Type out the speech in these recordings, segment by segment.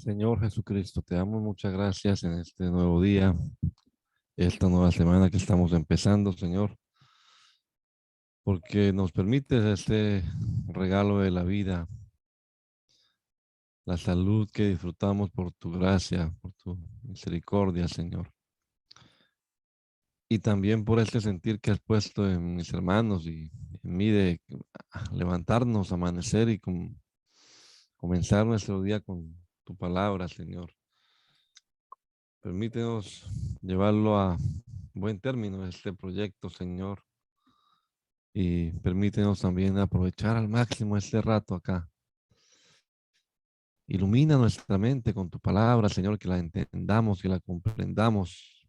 Señor Jesucristo, te damos muchas gracias en este nuevo día, esta nueva semana que estamos empezando, Señor, porque nos permites este regalo de la vida, la salud que disfrutamos por tu gracia, por tu misericordia, Señor. Y también por este sentir que has puesto en mis hermanos y en mí de levantarnos, amanecer y comenzar nuestro día con tu palabra, Señor. Permítenos llevarlo a buen término este proyecto, Señor, y permítenos también aprovechar al máximo este rato acá. Ilumina nuestra mente con tu palabra, Señor, que la entendamos y la comprendamos.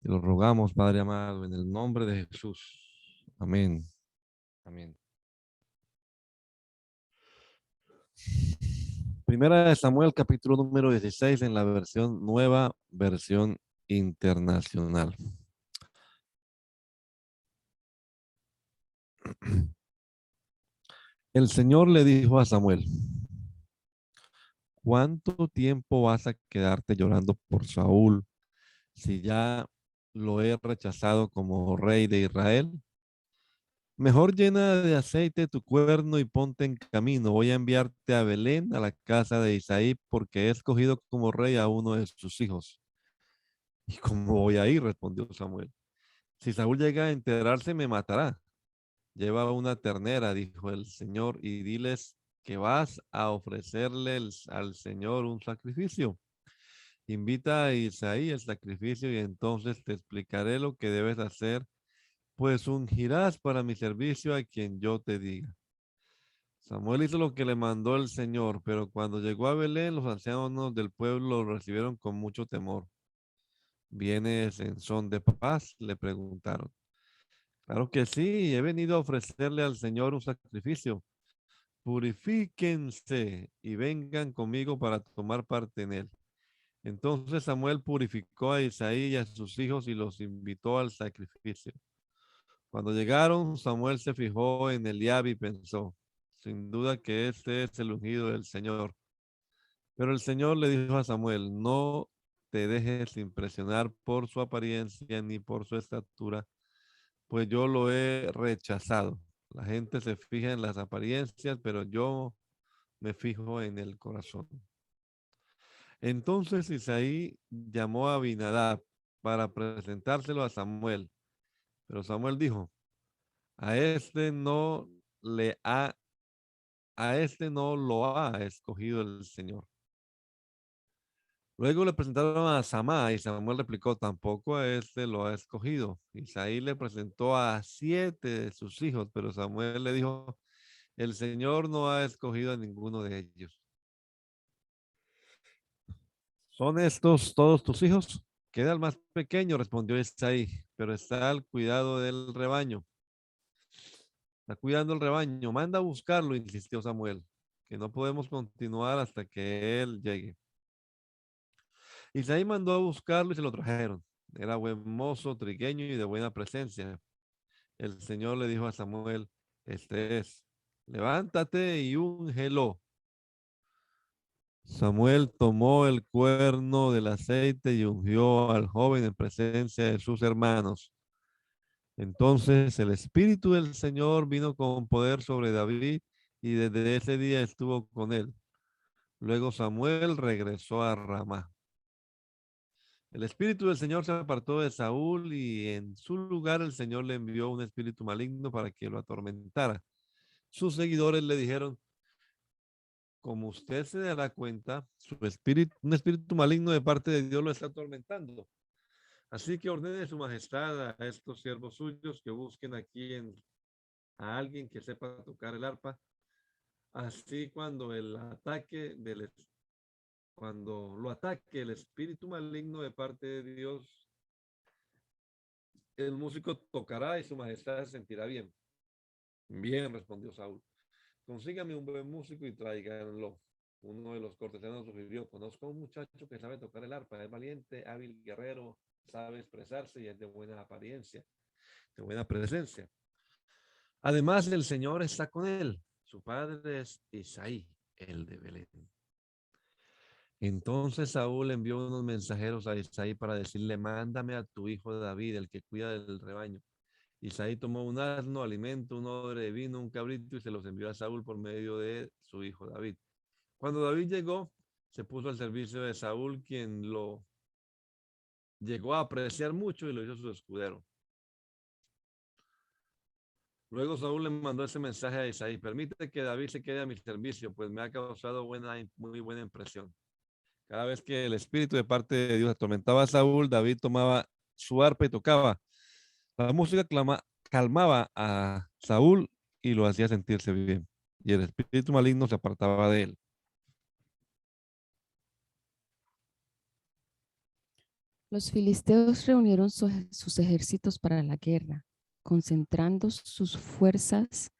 Te lo rogamos, Padre amado, en el nombre de Jesús. Amén. Amén. Primera de Samuel, capítulo número 16, en la versión nueva, versión internacional. El Señor le dijo a Samuel: ¿cuánto tiempo vas a quedarte llorando por Saúl si ya lo he rechazado como rey de Israel? Mejor llena de aceite tu cuerno y ponte en camino. Voy a enviarte a Belén, a la casa de Isaí, porque he escogido como rey a uno de sus hijos. ¿Y cómo voy a ir?, respondió Samuel. Si Saúl llega a enterarse, me matará. Lleva una ternera, dijo el Señor, y diles que vas a ofrecerle al Señor un sacrificio. Invita a Isaí el sacrificio y entonces te explicaré lo que debes hacer, pues ungirás para mi servicio a quien yo te diga. Samuel hizo lo que le mandó el Señor, pero cuando llegó a Belén, los ancianos del pueblo lo recibieron con mucho temor. ¿Vienes en son de paz?, le preguntaron. Claro que sí, he venido a ofrecerle al Señor un sacrificio. Purifíquense y vengan conmigo para tomar parte en él. Entonces Samuel purificó a Isaí y a sus hijos y los invitó al sacrificio. Cuando llegaron, Samuel se fijó en Eliab y pensó: sin duda que este es el ungido del Señor. Pero el Señor le dijo a Samuel: no te dejes impresionar por su apariencia ni por su estatura, pues yo lo he rechazado. La gente se fija en las apariencias, pero yo me fijo en el corazón. Entonces Isaí llamó a Abinadab para presentárselo a Samuel. Pero Samuel dijo: a este no le ha, a este no lo ha escogido el Señor. Luego le presentaron a Samá y Samuel replicó: tampoco a este lo ha escogido. Isaí le presentó a 7 de sus hijos, pero Samuel le dijo: el Señor no ha escogido a ninguno de ellos. ¿Son estos todos tus hijos? Queda el más pequeño, respondió Isaí, pero está al cuidado del rebaño. Está cuidando el rebaño. Manda a buscarlo, insistió Samuel, que no podemos continuar hasta que él llegue. Isaí mandó a buscarlo y se lo trajeron. Era buen mozo, trigueño y de buena presencia. El Señor le dijo a Samuel: este es, levántate y úngelo. Samuel tomó el cuerno del aceite y ungió al joven en presencia de sus hermanos. Entonces el Espíritu del Señor vino con poder sobre David y desde ese día estuvo con él. Luego Samuel regresó a Ramá. El Espíritu del Señor se apartó de Saúl y en su lugar el Señor le envió un espíritu maligno para que lo atormentara. Sus seguidores le dijeron: como usted se dará cuenta, un espíritu maligno de parte de Dios lo está atormentando. Así que ordene su majestad a estos siervos suyos que busquen aquí a alguien que sepa tocar el arpa. Así cuando lo ataque el espíritu maligno de parte de Dios, el músico tocará y su majestad se sentirá bien. Bien, respondió Saúl. Consígame un buen músico y tráiganlo. Uno de los cortesanos sugirió: conozco a un muchacho que sabe tocar el arpa, es valiente, hábil, guerrero, sabe expresarse y es de buena apariencia, de buena presencia. Además, el Señor está con él. Su padre es Isaí, el de Belén. Entonces Saúl envió unos mensajeros a Isaí para decirle, mándame a tu hijo David, el que cuida del rebaño. Isaí tomó un asno, alimento, un odre de vino, un cabrito y se los envió a Saúl por medio de su hijo David. Cuando David llegó, se puso al servicio de Saúl, quien lo llegó a apreciar mucho y lo hizo su escudero. Luego Saúl le mandó ese mensaje a Isaí, permite que David se quede a mi servicio, pues me ha causado muy buena impresión. Cada vez que el espíritu de parte de Dios atormentaba a Saúl, David tomaba su arpa y tocaba. La música calmaba a Saúl y lo hacía sentirse bien. Y el espíritu maligno se apartaba de él. Los filisteos reunieron sus ejércitos para la guerra, concentrando sus fuerzas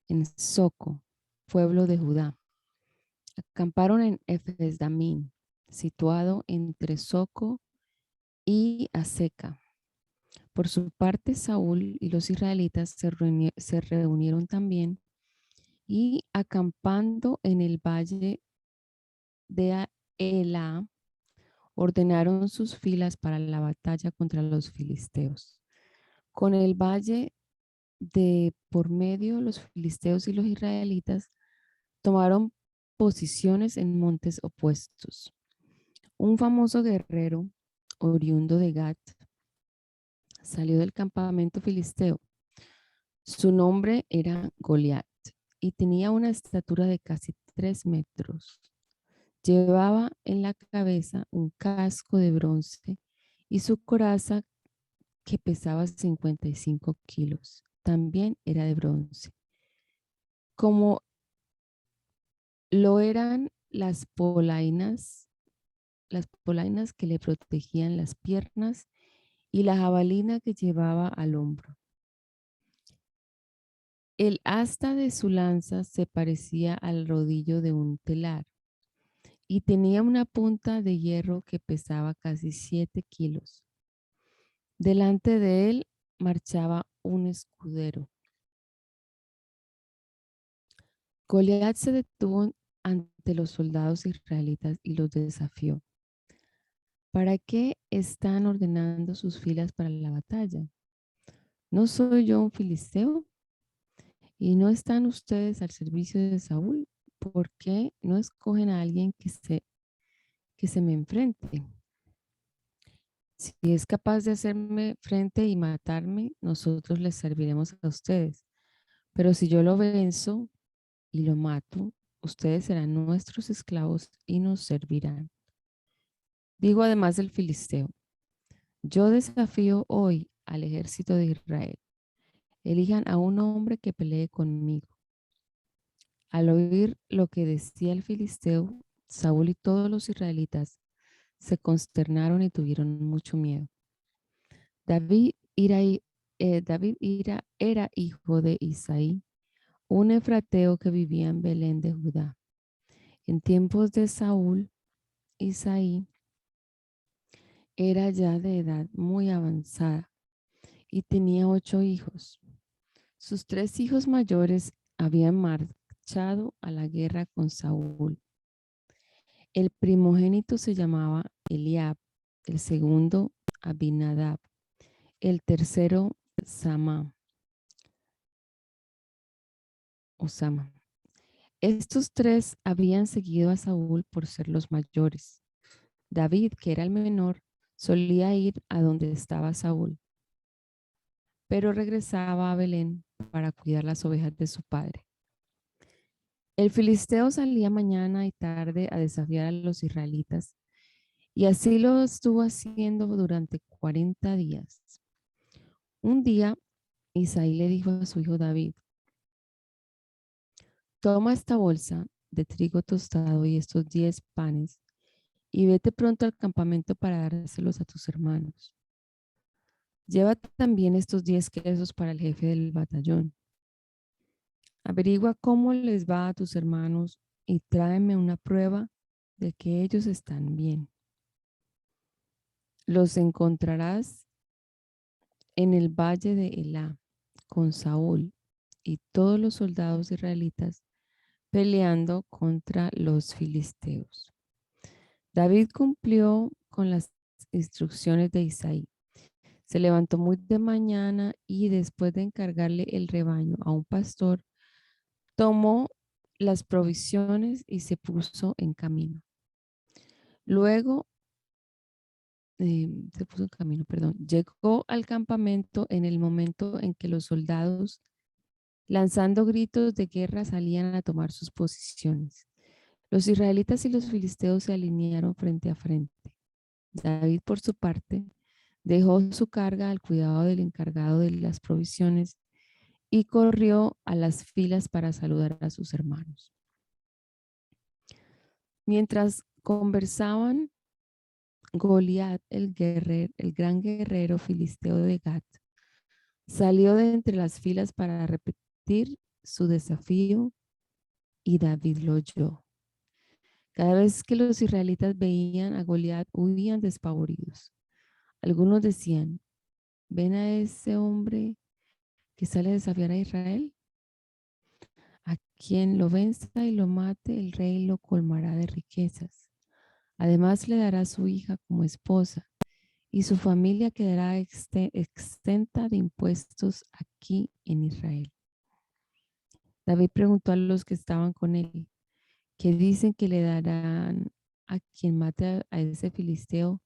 en Soco, pueblo de Judá. Acamparon en Efes-Damim, situado entre Soco y Aseca. Por su parte, Saúl y los israelitas se reunieron también y acampando en el valle de Elá, ordenaron sus filas para la batalla contra los filisteos. Con el valle de por medio, los filisteos y los israelitas tomaron posiciones en montes opuestos. Un famoso guerrero oriundo de Gat salió del campamento filisteo. Su nombre era Goliat y tenía una estatura de casi 3 metros. Llevaba en la cabeza un casco de bronce y su coraza, que pesaba 55 kilos, también era de bronce. Como lo eran las polainas que le protegían las piernas y la jabalina que llevaba al hombro. El asta de su lanza se parecía al rodillo de un telar y tenía una punta de hierro que pesaba casi 7 kilos. Delante de él marchaba un escudero. Goliat se detuvo ante los soldados israelitas y los desafió. ¿Para qué están ordenando sus filas para la batalla? ¿No soy yo un filisteo? ¿Y no están ustedes al servicio de Saúl? ¿Por qué no escogen a alguien que se me enfrente? Si es capaz de hacerme frente y matarme, nosotros les serviremos a ustedes. Pero si yo lo venzo y lo mato, ustedes serán nuestros esclavos y nos servirán. Digo además del filisteo, yo desafío hoy al ejército de Israel. Elijan a un hombre que pelee conmigo. Al oír lo que decía el filisteo, Saúl y todos los israelitas se consternaron y tuvieron mucho miedo. David era hijo de Isaí, un efrateo que vivía en Belén de Judá. En tiempos de Saúl, Isaí era ya de edad muy avanzada y tenía 8 hijos. Sus 3 hijos mayores habían marchado a la guerra con Saúl. El primogénito se llamaba Eliab, el segundo Abinadab, el tercero Osama. Estos 3 habían seguido a Saúl por ser los mayores. David, que era el menor, solía ir a donde estaba Saúl, pero regresaba a Belén para cuidar las ovejas de su padre. El filisteo salía mañana y tarde a desafiar a los israelitas, y así lo estuvo haciendo durante 40 días. Un día, Isaí le dijo a su hijo David, toma esta bolsa de trigo tostado y estos 10 panes y vete pronto al campamento para dárselos a tus hermanos. Lleva también estos 10 quesos para el jefe del batallón. Averigua cómo les va a tus hermanos y tráeme una prueba de que ellos están bien. Los encontrarás en el valle de Elá con Saúl y todos los soldados israelitas peleando contra los filisteos. David cumplió con las instrucciones de Isaí. Se levantó muy de mañana y después de encargarle el rebaño a un pastor, tomó las provisiones y se puso en camino. Luego, se puso en camino, perdón, llegó al campamento en el momento en que los soldados, lanzando gritos de guerra, salían a tomar sus posiciones. Los israelitas y los filisteos se alinearon frente a frente. David, por su parte, dejó su carga al cuidado del encargado de las provisiones y corrió a las filas para saludar a sus hermanos. Mientras conversaban, Goliat, el gran guerrero filisteo de Gat, salió de entre las filas para repetir su desafío y David lo oyó. Cada vez que los israelitas veían a Goliat, huían despavoridos. Algunos decían, ¿ven a ese hombre que sale a desafiar a Israel? A quien lo venza y lo mate, el rey lo colmará de riquezas. Además le dará a su hija como esposa y su familia quedará exenta de impuestos aquí en Israel. David preguntó a los que estaban con él, ¿qué dicen que le darán a quien mate a ese filisteo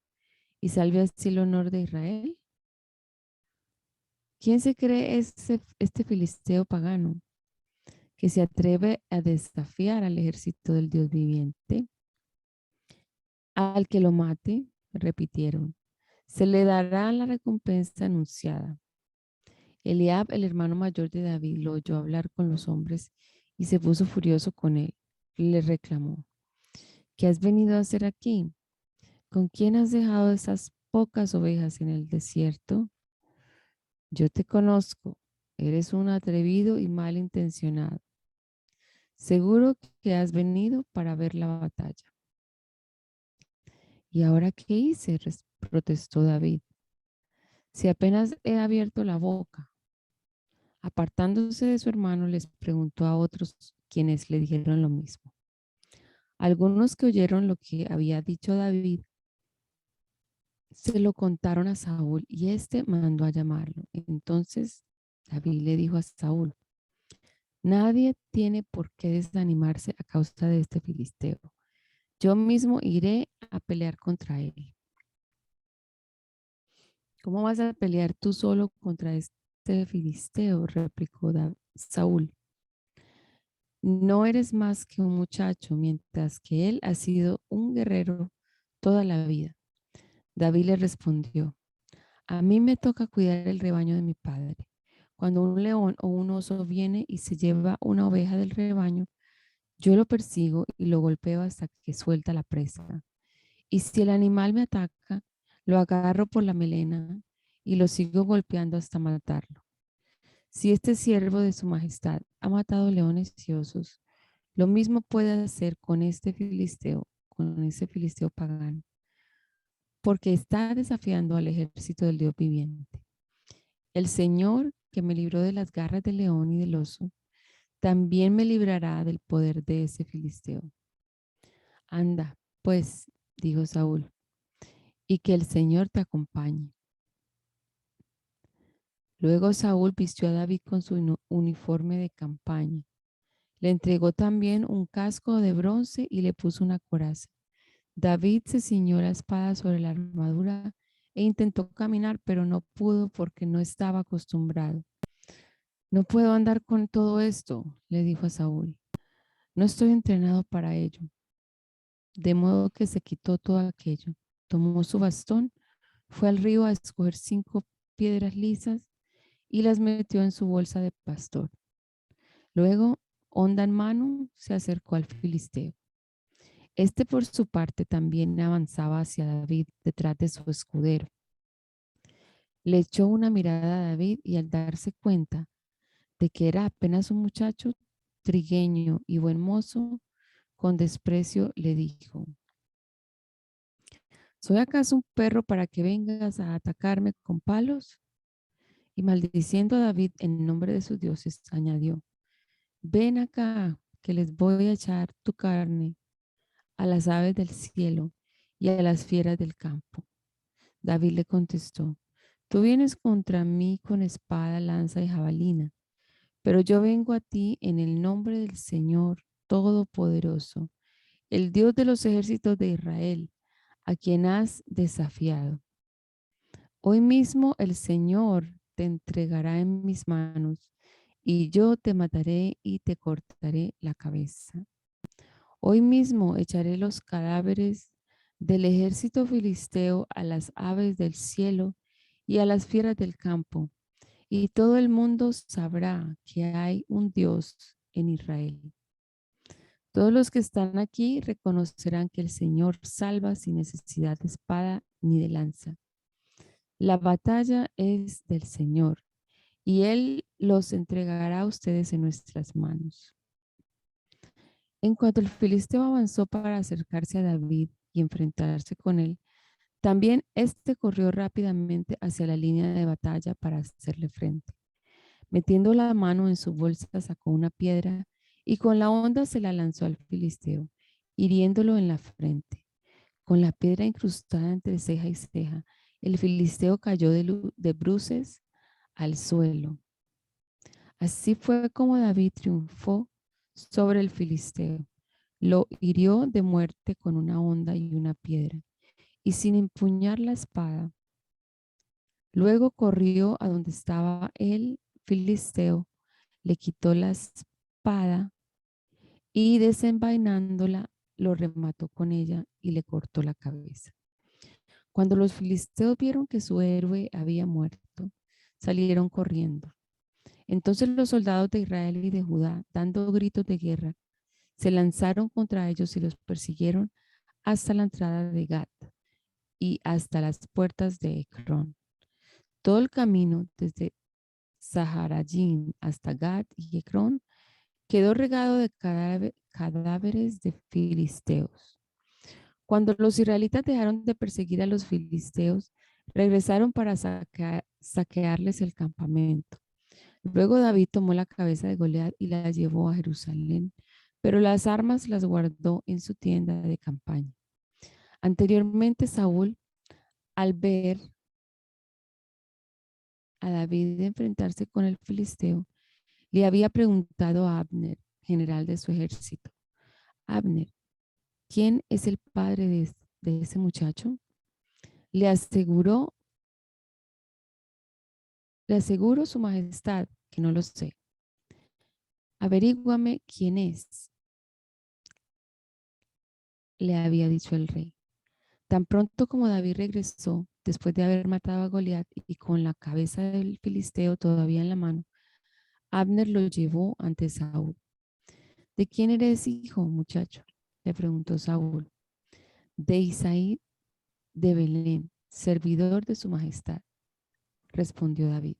y salve así el honor de Israel? ¿Quién se cree este filisteo pagano que se atreve a desafiar al ejército del Dios viviente? Al que lo mate, repitieron, se le dará la recompensa anunciada. Eliab, el hermano mayor de David, lo oyó hablar con los hombres y se puso furioso con él. Le reclamó, ¿qué has venido a hacer aquí? ¿Con quién has dejado esas pocas ovejas en el desierto? Yo te conozco, eres un atrevido y malintencionado. Seguro que has venido para ver la batalla. ¿Y ahora qué hice? Protestó David. Si apenas he abierto la boca. Apartándose de su hermano, les preguntó a otros quienes le dijeron lo mismo. Algunos que oyeron lo que había dicho David se lo contaron a Saúl y éste mandó a llamarlo. Entonces David le dijo a Saúl, nadie tiene por qué desanimarse a causa de este filisteo. Yo mismo iré a pelear contra él. ¿Cómo vas a pelear tú solo contra este filisteo? Replicó Saúl. No eres más que un muchacho, mientras que él ha sido un guerrero toda la vida. David le respondió, a mí me toca cuidar el rebaño de mi padre. Cuando un león o un oso viene y se lleva una oveja del rebaño, yo lo persigo y lo golpeo hasta que suelta la presa. Y si el animal me ataca, lo agarro por la melena y lo sigo golpeando hasta matarlo. Si este siervo de su majestad ha matado leones y osos, lo mismo puede hacer con ese filisteo pagano, porque está desafiando al ejército del Dios viviente. El Señor que me libró de las garras del león y del oso, también me librará del poder de ese filisteo. Anda, pues, dijo Saúl, y que el Señor te acompañe. Luego Saúl vistió a David con su uniforme de campaña. Le entregó también un casco de bronce y le puso una coraza. David se ciñó la espada sobre la armadura e intentó caminar, pero no pudo porque no estaba acostumbrado. No puedo andar con todo esto, le dijo a Saúl. No estoy entrenado para ello. De modo que se quitó todo aquello. Tomó su bastón, fue al río a escoger 5 piedras lisas y las metió en su bolsa de pastor. Luego, honda en mano, se acercó al filisteo. Este por su parte también avanzaba hacia David detrás de su escudero. Le echó una mirada a David y al darse cuenta de que era apenas un muchacho trigueño y buen mozo, con desprecio le dijo, ¿soy acaso un perro para que vengas a atacarme con palos? Y maldiciendo a David en nombre de sus dioses, añadió, ven acá, que les voy a echar tu carne a las aves del cielo y a las fieras del campo. David le contestó, tú vienes contra mí con espada, lanza y jabalina, pero yo vengo a ti en el nombre del Señor Todopoderoso, el Dios de los ejércitos de Israel, a quien has desafiado. Hoy mismo el Señor te entregará en mis manos, y yo te mataré y te cortaré la cabeza. Hoy mismo echaré los cadáveres del ejército filisteo a las aves del cielo y a las fieras del campo, y todo el mundo sabrá que hay un Dios en Israel. Todos los que están aquí reconocerán que el Señor salva sin necesidad de espada ni de lanza. La batalla es del Señor, y Él los entregará a ustedes en nuestras manos. En cuanto el filisteo avanzó para acercarse a David y enfrentarse con él, también éste corrió rápidamente hacia la línea de batalla para hacerle frente. Metiendo la mano en su bolsa, sacó una piedra y con la honda se la lanzó al filisteo, hiriéndolo en la frente. Con la piedra incrustada entre ceja y ceja, el filisteo cayó de bruces al suelo. Así fue como David triunfó sobre el filisteo. Lo hirió de muerte con una honda y una piedra, y sin empuñar la espada. Luego corrió a donde estaba el filisteo, le quitó la espada y desenvainándola, lo remató con ella y le cortó la cabeza. Cuando los filisteos vieron que su héroe había muerto, salieron corriendo. Entonces los soldados de Israel y de Judá, dando gritos de guerra, se lanzaron contra ellos y los persiguieron hasta la entrada de Gat y hasta las puertas de Ecrón. Todo el camino desde Saharayim hasta Gat y Ecrón quedó regado de cadáveres de filisteos. Cuando los israelitas dejaron de perseguir a los filisteos, regresaron para saquearles el campamento. Luego David tomó la cabeza de Goliat y la llevó a Jerusalén, pero las armas las guardó en su tienda de campaña. Anteriormente Saúl, al ver a David enfrentarse con el filisteo, le había preguntado a Abner, general de su ejército, Abner, ¿quién es el padre de ese muchacho? Le aseguró, le aseguro su majestad que no lo sé. Averíguame quién es, le había dicho el rey. Tan pronto como David regresó, después de haber matado a Goliat y con la cabeza del filisteo todavía en la mano, Abner lo llevó ante Saúl. ¿De quién eres hijo, muchacho? Le preguntó Saúl. De Isaí de Belén, servidor de su majestad, respondió David.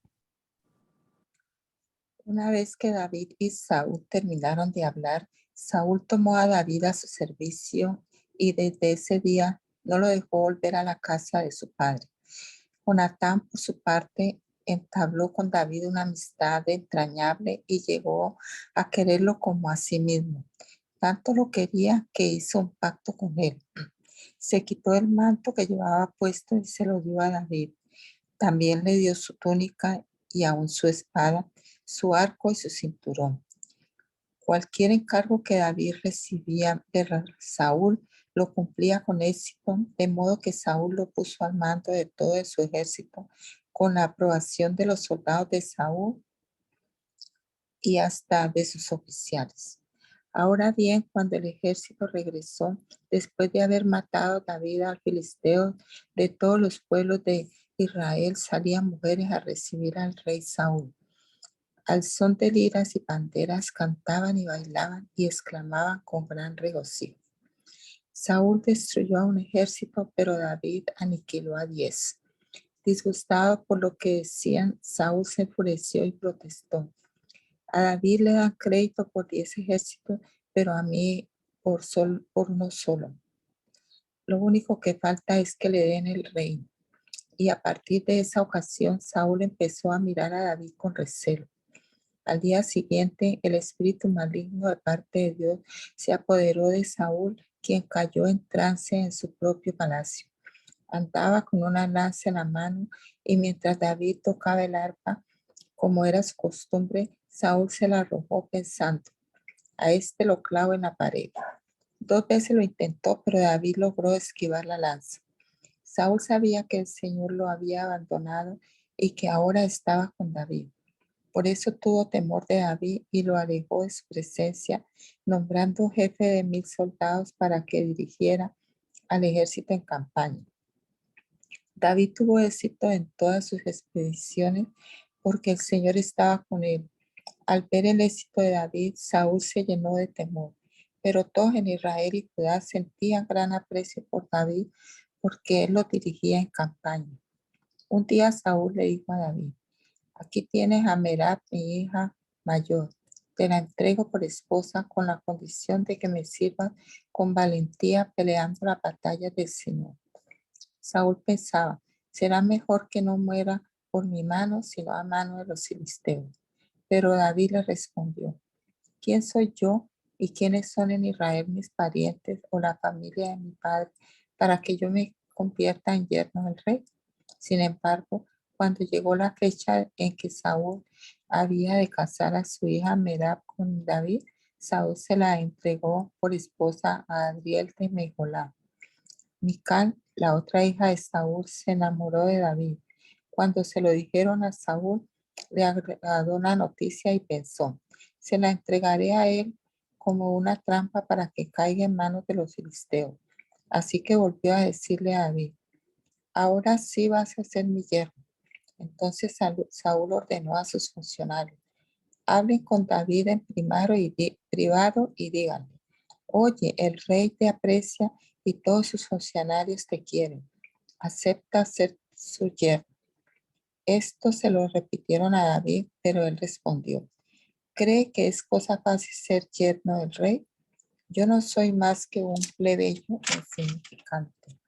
Una vez que David y Saúl terminaron de hablar, Saúl tomó a David a su servicio y desde ese día no lo dejó volver a la casa de su padre. Jonatán, por su parte, entabló con David una amistad entrañable y llegó a quererlo como a sí mismo. Tanto lo quería que hizo un pacto con él. Se quitó el manto que llevaba puesto y se lo dio a David. También le dio su túnica y aún su espada, su arco y su cinturón. Cualquier encargo que David recibía de Saúl lo cumplía con éxito, de modo que Saúl lo puso al mando de todo su ejército con la aprobación de los soldados de Saúl y hasta de sus oficiales. Ahora bien, cuando el ejército regresó, después de haber matado a David al filisteo, de todos los pueblos de Israel salían mujeres a recibir al rey Saúl. Al son de liras y panderas cantaban y bailaban y exclamaban con gran regocijo. Saúl destruyó a un ejército, pero David aniquiló a 10. Disgustado por lo que decían, Saúl se enfureció y protestó. A David le dan crédito por 10 ejércitos, pero a mí por uno solo. Lo único que falta es que le den el reino. Y a partir de esa ocasión, Saúl empezó a mirar a David con recelo. Al día siguiente, el espíritu maligno de parte de Dios se apoderó de Saúl quien cayó en trance en su propio palacio. Andaba con una lanza en la mano y mientras David tocaba el arpa, como era su costumbre, Saúl se la arrojó pensando, a este lo clavo en la pared. 2 veces lo intentó, pero David logró esquivar la lanza. Saúl sabía que el Señor lo había abandonado y que ahora estaba con David. Por eso tuvo temor de David y lo alejó de su presencia, nombrando jefe de 1000 soldados para que dirigiera al ejército en campaña. David tuvo éxito en todas sus expediciones porque el Señor estaba con él. Al ver el éxito de David, Saúl se llenó de temor, pero todos en Israel y Judá sentían gran aprecio por David porque él lo dirigía en campaña. Un día Saúl le dijo a David, aquí tienes a Merab, mi hija mayor. Te la entrego por esposa con la condición de que me sirva con valentía peleando la batalla del Señor. Saúl pensaba, será mejor que no muera por mi mano, sino a mano de los filisteos. Pero David le respondió, ¿quién soy yo y quiénes son en Israel mis parientes o la familia de mi padre para que yo me convierta en yerno del rey? Sin embargo, cuando llegó la fecha en que Saúl había de casar a su hija Merab con David, Saúl se la entregó por esposa a Adriel de Mejolam. Mical, la otra hija de Saúl, se enamoró de David. Cuando se lo dijeron a Saúl, le agradó la noticia y pensó, se la entregaré a él como una trampa para que caiga en manos de los filisteos. Así que volvió a decirle a David, ahora sí vas a ser mi yerno. Entonces Saúl ordenó a sus funcionarios, hablen con David en privado y díganle, oye, el rey te aprecia y todos sus funcionarios te quieren. Acepta ser su yerno. Esto se lo repitieron a David, pero él respondió, ¿cree que es cosa fácil ser yerno del rey? Yo no soy más que un plebeyo insignificante.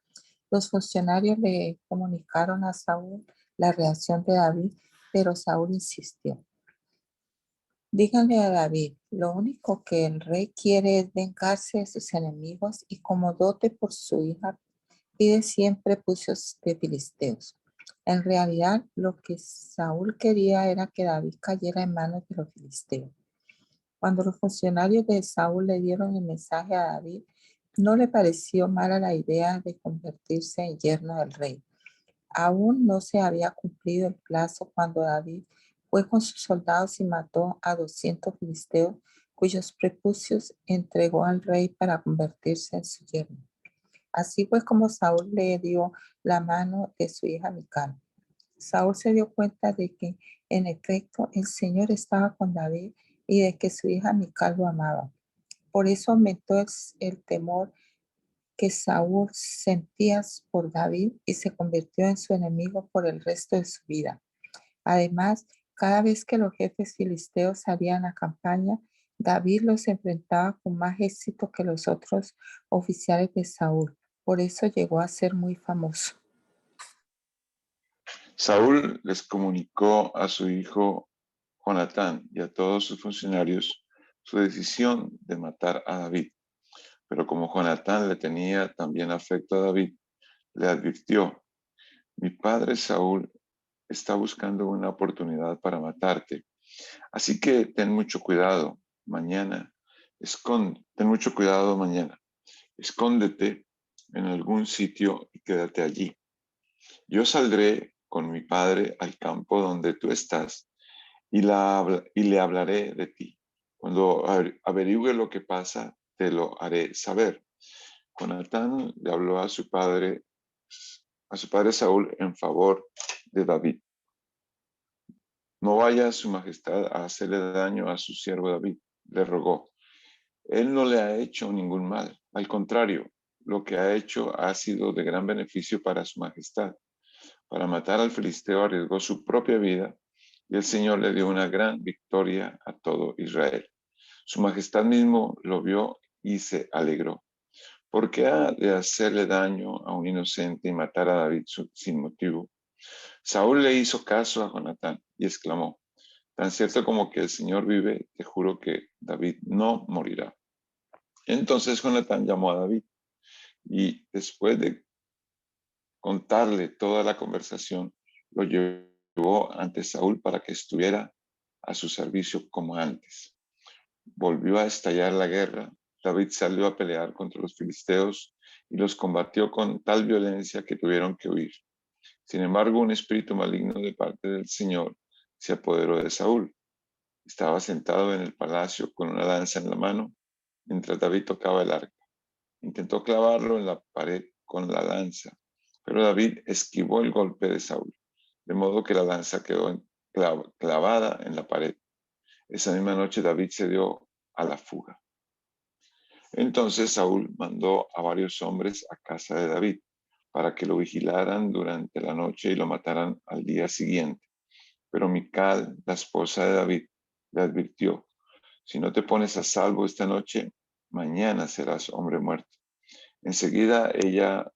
Los funcionarios le comunicaron a Saúl la reacción de David, pero Saúl insistió. Díganle a David, lo único que el rey quiere es vengarse de sus enemigos y como dote por su hija pide siempre puestos de filisteos. En realidad, lo que Saúl quería era que David cayera en manos de los filisteos. Cuando los funcionarios de Saúl le dieron el mensaje a David, no le pareció mala la idea de convertirse en yerno del rey. Aún no se había cumplido el plazo cuando David fue con sus soldados y mató a 200 filisteos, cuyos prepucios entregó al rey para convertirse en su yerno. Así fue como Saúl le dio la mano de su hija Mical. Saúl se dio cuenta de que, en efecto, el Señor estaba con David y de que su hija Mical lo amaba. Por eso aumentó el temor que Saúl sentía por David y se convirtió en su enemigo por el resto de su vida. Además, cada vez que los jefes filisteos salían a campaña, David los enfrentaba con más éxito que los otros oficiales de Saúl. Por eso llegó a ser muy famoso. Saúl les comunicó a su hijo Jonatán y a todos sus funcionarios su decisión de matar a David. Pero como Jonatán le tenía también afecto a David, le advirtió, mi padre Saúl está buscando una oportunidad para matarte. Así que ten mucho cuidado mañana. Ten mucho cuidado mañana. Escóndete en algún sitio y quédate allí. Yo saldré con mi padre al campo donde tú estás y le hablaré de ti. Cuando averigüe lo que pasa, te lo haré saber. Jonatán le habló a su padre Saúl en favor de David. No vaya su majestad a hacerle daño a su siervo David, le rogó. Él no le ha hecho ningún mal. Al contrario, lo que ha hecho ha sido de gran beneficio para su majestad. Para matar al filisteo arriesgó su propia vida y el Señor le dio una gran victoria a todo Israel. Su majestad mismo lo vio y se alegró. ¿Por qué ha de hacerle daño a un inocente y matar a David sin motivo? Saúl le hizo caso a Jonatán y exclamó, tan cierto como que el Señor vive, te juro que David no morirá. Entonces Jonatán llamó a David y después de contarle toda la conversación, lo llevó ante Saúl para que estuviera a su servicio como antes. Volvió a estallar la guerra. David salió a pelear contra los filisteos y los combatió con tal violencia que tuvieron que huir. Sin embargo, un espíritu maligno de parte del Señor se apoderó de Saúl. Estaba sentado en el palacio con una lanza en la mano mientras David tocaba el arca. Intentó clavarlo en la pared con la lanza, pero David esquivó el golpe de Saúl, de modo que la lanza quedó clavada en la pared. Esa misma noche David se dio a la fuga. Entonces Saúl mandó a varios hombres a casa de David para que lo vigilaran durante la noche y lo mataran al día siguiente. Pero Mical, la esposa de David, le advirtió: si no te pones a salvo esta noche, mañana serás hombre muerto. Enseguida ella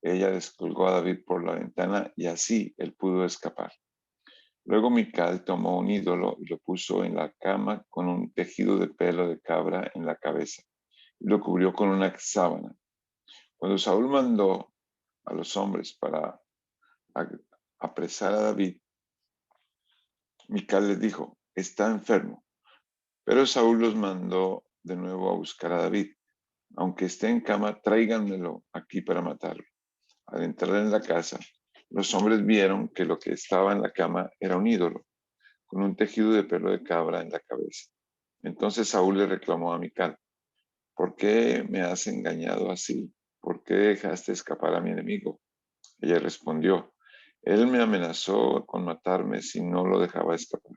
descolgó a David por la ventana y así él pudo escapar. Luego Mical tomó un ídolo y lo puso en la cama con un tejido de pelo de cabra en la cabeza y lo cubrió con una sábana. Cuando Saúl mandó a los hombres para apresar a David, Mical les dijo: está enfermo. Pero Saúl los mandó de nuevo a buscar a David. Aunque esté en cama, tráiganmelo aquí para matarlo. Al entrar en la casa, los hombres vieron que lo que estaba en la cama era un ídolo, con un tejido de pelo de cabra en la cabeza. Entonces Saúl le reclamó a Mical: ¿por qué me has engañado así? ¿Por qué dejaste escapar a mi enemigo? Ella respondió: él me amenazó con matarme si no lo dejaba escapar.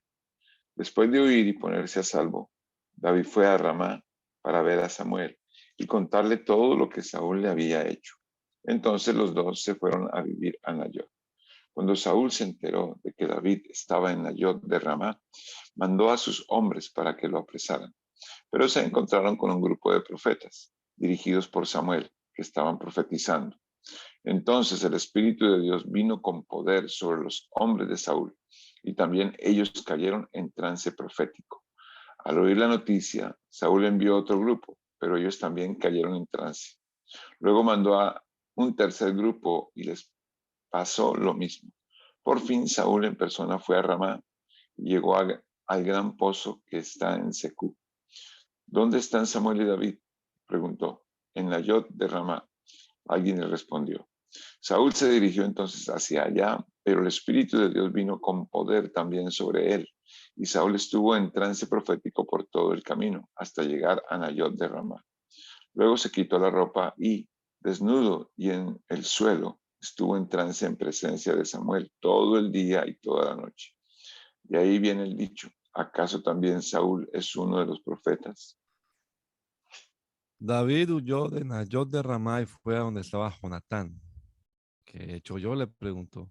Después de huir y ponerse a salvo, David fue a Ramá para ver a Samuel y contarle todo lo que Saúl le había hecho. Entonces los dos se fueron a vivir a Nayot. Cuando Saúl se enteró de que David estaba en Nayot de Ramá, mandó a sus hombres para que lo apresaran. Pero se encontraron con un grupo de profetas, dirigidos por Samuel, que estaban profetizando. Entonces el Espíritu de Dios vino con poder sobre los hombres de Saúl, y también ellos cayeron en trance profético. Al oír la noticia, Saúl envió otro grupo, pero ellos también cayeron en trance. Luego mandó a un tercer grupo y les pasó lo mismo. Por fin Saúl en persona fue a Ramá y llegó al gran pozo que está en Secú. ¿Dónde están Samuel y David?, preguntó. En Nayot de Ramá. Alguien le respondió. Saúl se dirigió entonces hacia allá, pero el Espíritu de Dios vino con poder también sobre él, y Saúl estuvo en trance profético por todo el camino, hasta llegar a Nayot de Ramá. Luego se quitó la ropa y, desnudo y en el suelo, estuvo en trance en presencia de Samuel todo el día y toda la noche. De ahí viene el dicho: ¿acaso también Saúl es uno de los profetas? David huyó de Nayot de Ramá y fue a donde estaba Jonatán. ¿Qué he hecho yo?, le preguntó.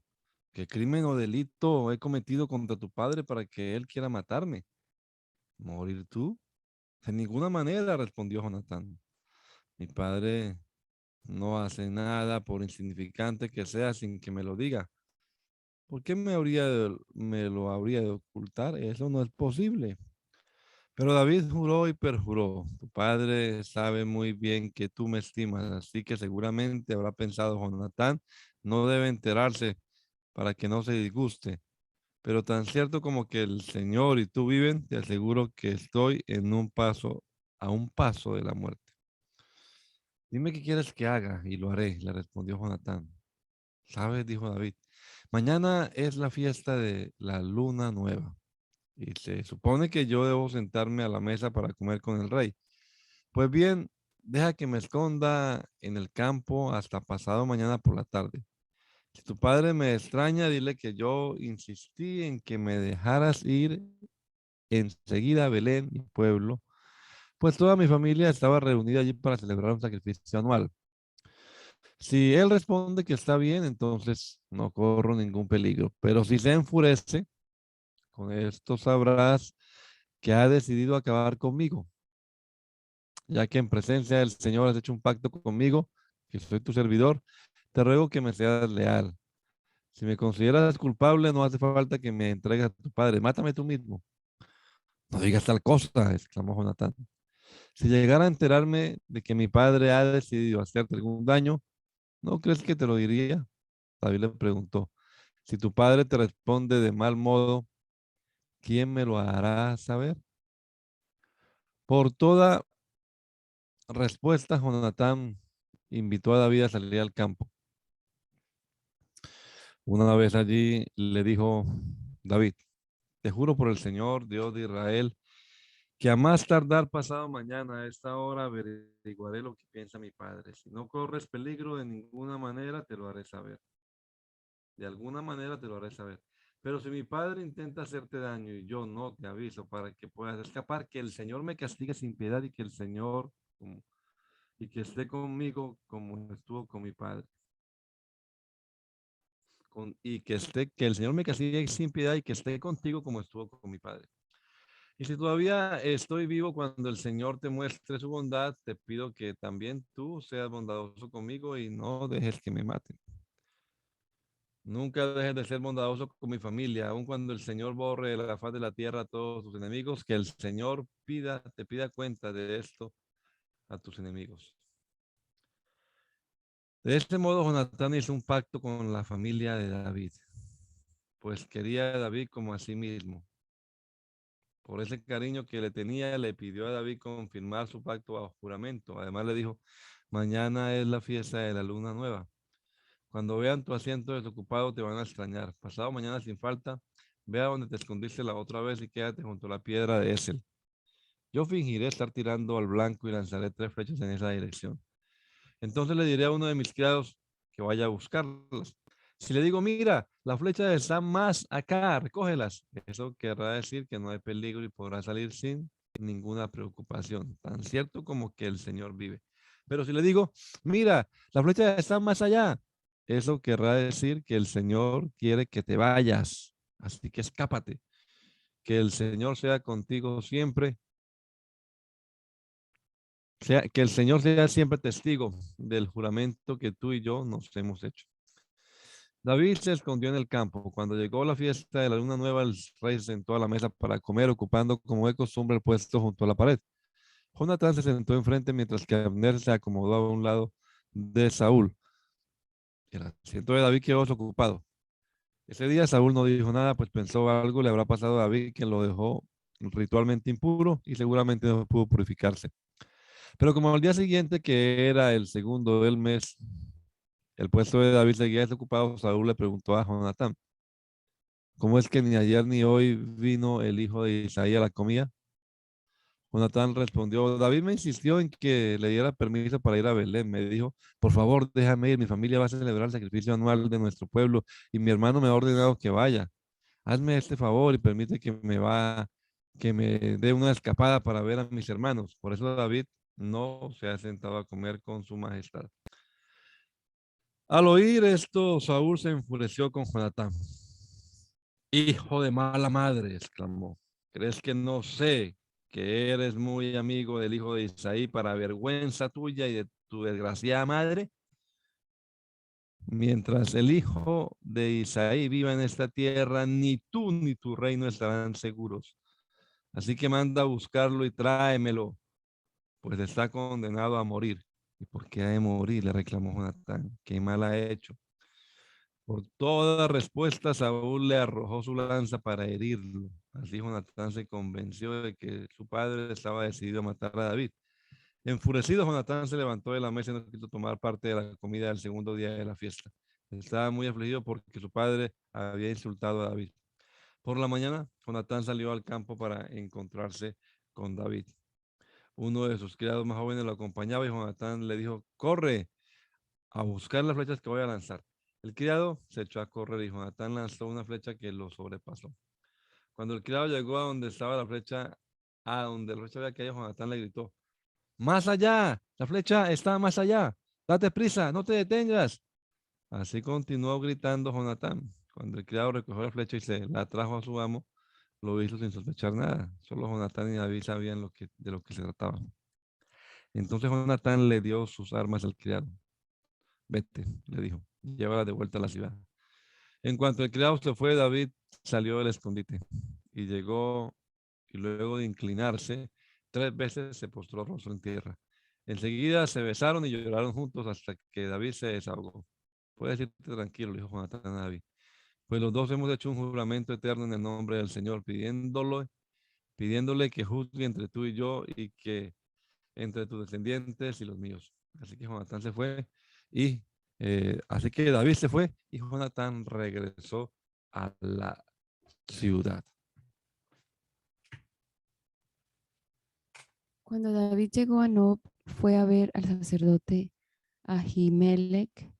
¿Qué crimen o delito he cometido contra tu padre para que él quiera matarme? ¿Morir tú? De ninguna manera, respondió Jonatán. Mi padre no hace nada, por insignificante que sea, sin que me lo diga. ¿Por qué me lo habría de ocultar? Eso no es posible. Pero David juró y perjuró. Tu padre sabe muy bien que tú me estimas, así que seguramente habrá pensado: Jonatán no debe enterarse para que no se disguste. Pero tan cierto como que el Señor y tú viven, te aseguro que estoy a un paso de la muerte. Dime qué quieres que haga y lo haré, le respondió Jonatán. ¿Sabes?, dijo David, mañana es la fiesta de la luna nueva y se supone que yo debo sentarme a la mesa para comer con el rey. Pues bien, deja que me esconda en el campo hasta pasado mañana por la tarde. Si tu padre me extraña, dile que yo insistí en que me dejaras ir enseguida a Belén, mi pueblo, pues toda mi familia estaba reunida allí para celebrar un sacrificio anual. Si él responde que está bien, entonces no corro ningún peligro. Pero si se enfurece, con esto sabrás que ha decidido acabar conmigo, ya que en presencia del Señor has hecho un pacto conmigo, que soy tu servidor. Te ruego que me seas leal. Si me consideras culpable, no hace falta que me entregues a tu padre. Mátame tú mismo. No digas tal cosa, exclamó Jonatán. Si llegara a enterarme de que mi padre ha decidido hacerte algún daño, ¿no crees que te lo diría? David le preguntó. Si tu padre te responde de mal modo, ¿quién me lo hará saber? Por toda respuesta, Jonatán invitó a David a salir al campo. Una vez allí le dijo David, te juro por el Señor, Dios de Israel, que a más tardar pasado mañana a esta hora averiguaré lo que piensa mi padre. Si no corres peligro de ninguna manera, te lo haré saber. De alguna manera te lo haré saber. Pero si mi padre intenta hacerte daño y yo no te aviso para que puedas escapar, que el Señor me castigue sin piedad y que el Señor y que esté conmigo como estuvo con mi padre. Y que el Señor me castigue sin piedad y que esté contigo como estuvo con mi padre. Y si todavía estoy vivo cuando el Señor te muestre su bondad, te pido que también tú seas bondadoso conmigo y no dejes que me maten. Nunca dejes de ser bondadoso con mi familia, aun cuando el Señor borre de la faz de la tierra a todos tus enemigos, que el Señor te pida cuenta de esto a tus enemigos. De este modo, Jonatán hizo un pacto con la familia de David, pues quería a David como a sí mismo. Por ese cariño que le tenía, le pidió a David confirmar su pacto bajo juramento. Además le dijo, mañana es la fiesta de la luna nueva. Cuando vean tu asiento desocupado, te van a extrañar. Pasado mañana, sin falta, ve a donde te escondiste la otra vez y quédate junto a la piedra de Esel. Yo fingiré estar tirando al blanco y lanzaré 3 flechas en esa dirección. Entonces le diré a uno de mis criados que vaya a buscarlas. Si le digo, mira, las flechas están más acá, recógelas. Eso querrá decir que no hay peligro y podrá salir sin ninguna preocupación, tan cierto como que el Señor vive. Pero si le digo, mira, las flechas están más allá, eso querrá decir que el Señor quiere que te vayas. Así que escápate. Que el Señor sea contigo siempre. Que el Señor sea siempre testigo del juramento que tú y yo nos hemos hecho. David se escondió en el campo. Cuando llegó la fiesta de la luna nueva, el rey se sentó a la mesa para comer, ocupando como de costumbre el puesto junto a la pared. Jonatán se sentó enfrente mientras que Abner se acomodó a un lado de Saúl. El asiento de David quedó desocupado. Ese día Saúl no dijo nada, pues pensó algo le habrá pasado a David que lo dejó ritualmente impuro y seguramente no pudo purificarse. Pero como al día siguiente, que era el segundo del mes, el puesto de David seguía desocupado, Saúl le preguntó a Jonatán, ¿cómo es que ni ayer ni hoy vino el hijo de Isaí a la comida? Jonatán respondió, David me insistió en que le diera permiso para ir a Belén. Me dijo, por favor, déjame ir, mi familia va a celebrar el sacrificio anual de nuestro pueblo y mi hermano me ha ordenado que vaya. Hazme este favor y permite que me dé una escapada para ver a mis hermanos. Por eso David no se ha sentado a comer con su majestad. Al oír esto, Saúl se enfureció con Jonatán. Hijo de mala madre, exclamó. ¿Crees que no sé que eres muy amigo del hijo de Isaí para vergüenza tuya y de tu desgraciada madre? Mientras el hijo de Isaí viva en esta tierra, ni tú ni tu reino estarán seguros. Así que manda a buscarlo y tráemelo, pues está condenado a morir. ¿Y por qué ha de morir? Le reclamó Jonatán. ¿Qué mal ha hecho? Por toda respuesta, Saúl le arrojó su lanza para herirlo. Así Jonatán se convenció de que su padre estaba decidido a matar a David. Enfurecido, Jonatán se levantó de la mesa y no quiso tomar parte de la comida del segundo día de la fiesta. Estaba muy afligido porque su padre había insultado a David. Por la mañana, Jonatán salió al campo para encontrarse con David. Uno de sus criados más jóvenes lo acompañaba y Jonatán le dijo, corre a buscar las flechas que voy a lanzar. El criado se echó a correr y Jonatán lanzó una flecha que lo sobrepasó. Cuando el criado llegó a donde estaba la flecha, a donde la flecha había caído, Jonatán le gritó, más allá, la flecha está más allá, date prisa, no te detengas. Así continuó gritando Jonatán. Cuando el criado recogió la flecha y se la trajo a su amo, lo hizo sin sospechar nada. Solo Jonatán y David sabían de lo que se trataba. Entonces Jonatán le dio sus armas al criado. Vete, le dijo, llévala de vuelta a la ciudad. En cuanto el criado se fue, David salió del escondite y llegó y luego de inclinarse 3 veces se postró rostro en tierra. Enseguida se besaron y lloraron juntos hasta que David se desahogó. Puedes irte tranquilo, dijo Jonatán a David. Pues los dos hemos hecho un juramento eterno en el nombre del Señor, pidiéndole que juzgue entre tú y yo y que entre tus descendientes y los míos. Así que Jonatán se fue y así que David se fue y Jonatán regresó a la ciudad. Cuando David llegó a Nob, fue a ver al sacerdote Ahimelech,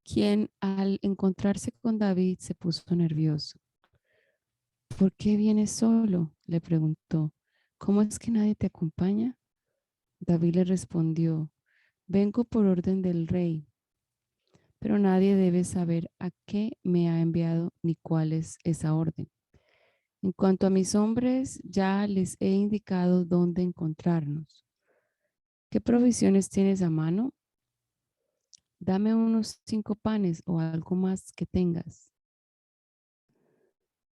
quien al encontrarse con David se puso nervioso. ¿Por qué vienes solo?, le preguntó. ¿Cómo es que nadie te acompaña? David le respondió, vengo por orden del rey, pero nadie debe saber a qué me ha enviado ni cuál es esa orden. En cuanto a mis hombres, ya les he indicado dónde encontrarnos. ¿Qué provisiones tienes a mano? Dame unos 5 panes o algo más que tengas.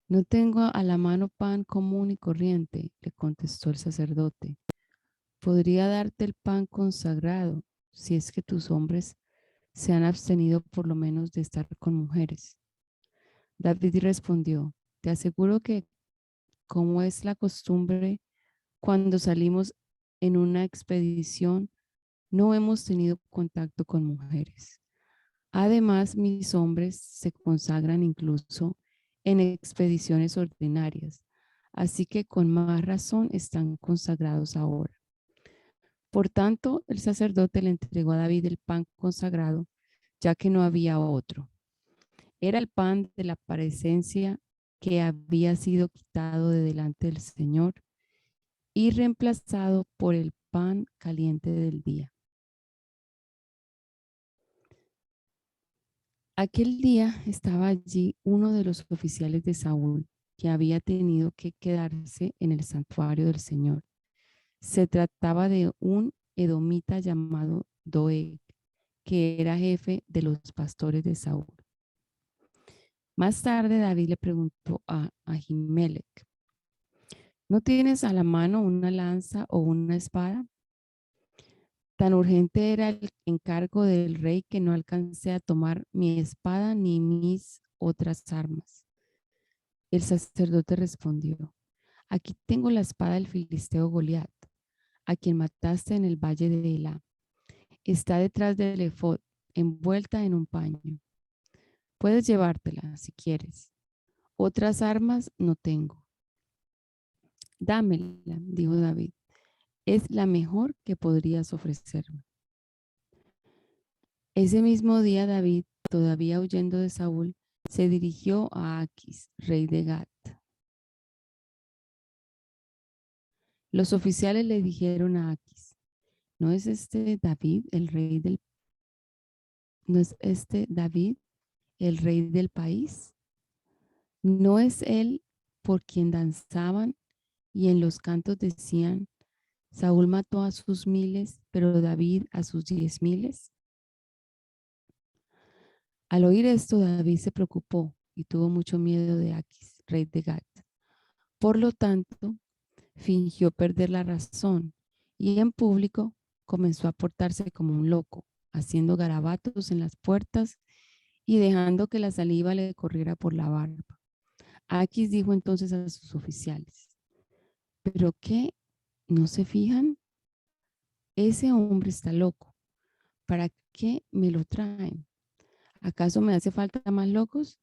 No tengo a la mano pan común y corriente, le contestó el sacerdote. Podría darte el pan consagrado si es que tus hombres se han abstenido por lo menos de estar con mujeres. David respondió, te aseguro que como es la costumbre, cuando salimos en una expedición, no hemos tenido contacto con mujeres. Además, mis hombres se consagran incluso en expediciones ordinarias, así que con más razón están consagrados ahora. Por tanto, el sacerdote le entregó a David el pan consagrado, ya que no había otro. Era el pan de la presencia que había sido quitado de delante del Señor y reemplazado por el pan caliente del día. Aquel día estaba allí uno de los oficiales de Saúl que había tenido que quedarse en el santuario del Señor. Se trataba de un edomita llamado Doeg, que era jefe de los pastores de Saúl. Más tarde David le preguntó a Ahimelech, ¿no tienes a la mano una lanza o una espada? Tan urgente era el encargo del rey que no alcancé a tomar mi espada ni mis otras armas. El sacerdote respondió, aquí tengo la espada del filisteo Goliat, a quien mataste en el valle de Elá. Está detrás del efod, envuelta en un paño. Puedes llevártela si quieres. Otras armas no tengo. Dámela, dijo David. Es la mejor que podrías ofrecerme. Ese mismo día David, todavía huyendo de Saúl, se dirigió a Aquis, rey de Gat. Los oficiales le dijeron a Aquis, ¿no es este David el rey del país? ¿No es él por quien danzaban y en los cantos decían, Saúl mató a sus 1000, pero David a sus 10,000? Al oír esto, David se preocupó y tuvo mucho miedo de Aquis, rey de Gat. Por lo tanto, fingió perder la razón y en público comenzó a portarse como un loco, haciendo garabatos en las puertas y dejando que la saliva le corriera por la barba. Aquis dijo entonces a sus oficiales, ¿pero qué? ¿No se fijan? Ese hombre está loco. ¿Para qué me lo traen? ¿Acaso me hace falta más locos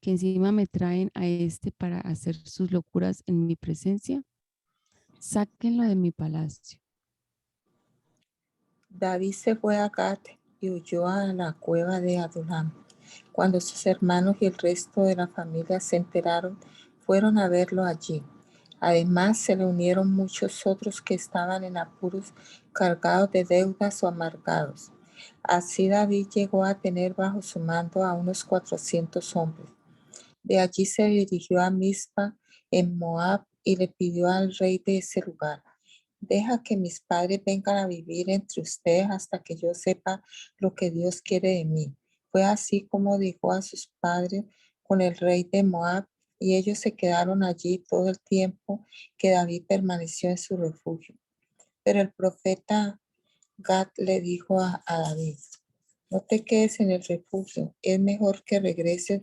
que encima me traen a este para hacer sus locuras en mi presencia? Sáquenlo de mi palacio. David se fue a Gat y huyó a la cueva de Adulam. Cuando sus hermanos y el resto de la familia se enteraron, fueron a verlo allí. Además, se le unieron muchos otros que estaban en apuros, cargados de deudas o amargados. Así David llegó a tener bajo su mando a unos 400 hombres. De allí se dirigió a Mizpa en Moab y le pidió al rey de ese lugar, deja que mis padres vengan a vivir entre ustedes hasta que yo sepa lo que Dios quiere de mí. Fue así como dijo a sus padres con el rey de Moab y ellos se quedaron allí todo el tiempo que David permaneció en su refugio. Pero el profeta Gad le dijo a David: no te quedes en el refugio, es mejor que regreses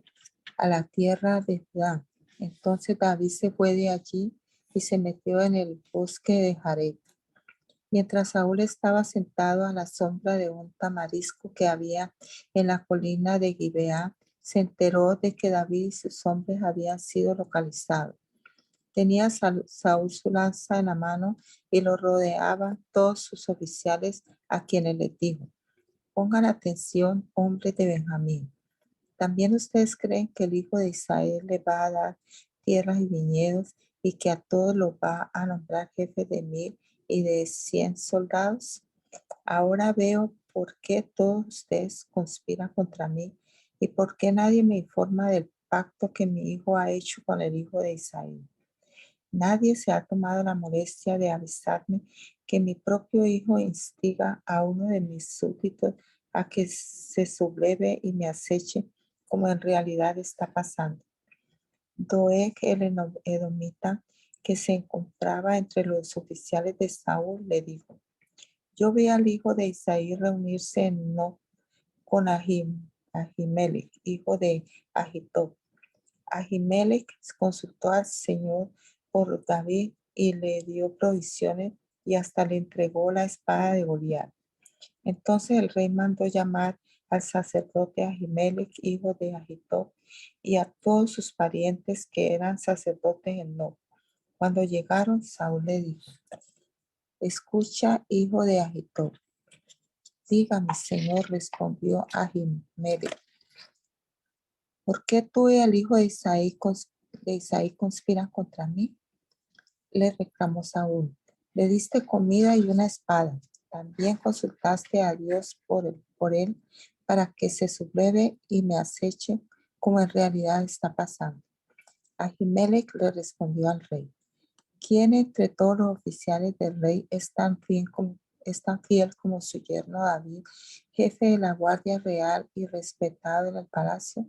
a la tierra de Judá. Entonces David se fue de allí y se metió en el bosque de Jareb. Mientras Saúl estaba sentado a la sombra de un tamarisco que había en la colina de Gibeá, se enteró de que David y sus hombres habían sido localizados. Tenía Saúl su lanza en la mano y lo rodeaban todos sus oficiales, a quienes les dijo: pongan atención, hombres de Benjamín. ¿También ustedes creen que el hijo de Isaí le va a dar tierras y viñedos y que a todos los va a nombrar jefes de 1000 y de 100 soldados? Ahora veo por qué todos ustedes conspiran contra mí y por qué nadie me informa del pacto que mi hijo ha hecho con el hijo de Isaí. Nadie se ha tomado la molestia de avisarme que mi propio hijo instiga a uno de mis súbditos a que se subleve y me aceche, como en realidad está pasando. Doeg, el edomita, que se encontraba entre los oficiales de Saúl, le dijo: yo vi al hijo de Isaí reunirse en Nob con Ahimelech, hijo de Ahitob. Ahimelech consultó al Señor por David y le dio provisiones y hasta le entregó la espada de Goliat. Entonces el rey mandó llamar al sacerdote Ahimelech, hijo de Ahitob, y a todos sus parientes que eran sacerdotes en Nob. Cuando llegaron, Saúl le dijo: escucha, hijo de Ahitob. Dígame, Señor, respondió Ahimelech, ¿por qué tú y el hijo de Isaí conspiran contra mí? Le reclamó Saúl. Le diste comida y una espada. También consultaste a Dios por él para que se subleve y me aceche, como en realidad está pasando. Ahimelech le respondió al rey: ¿quién entre todos los oficiales del rey es tan fiel como su yerno David, jefe de la Guardia Real y respetado en el palacio?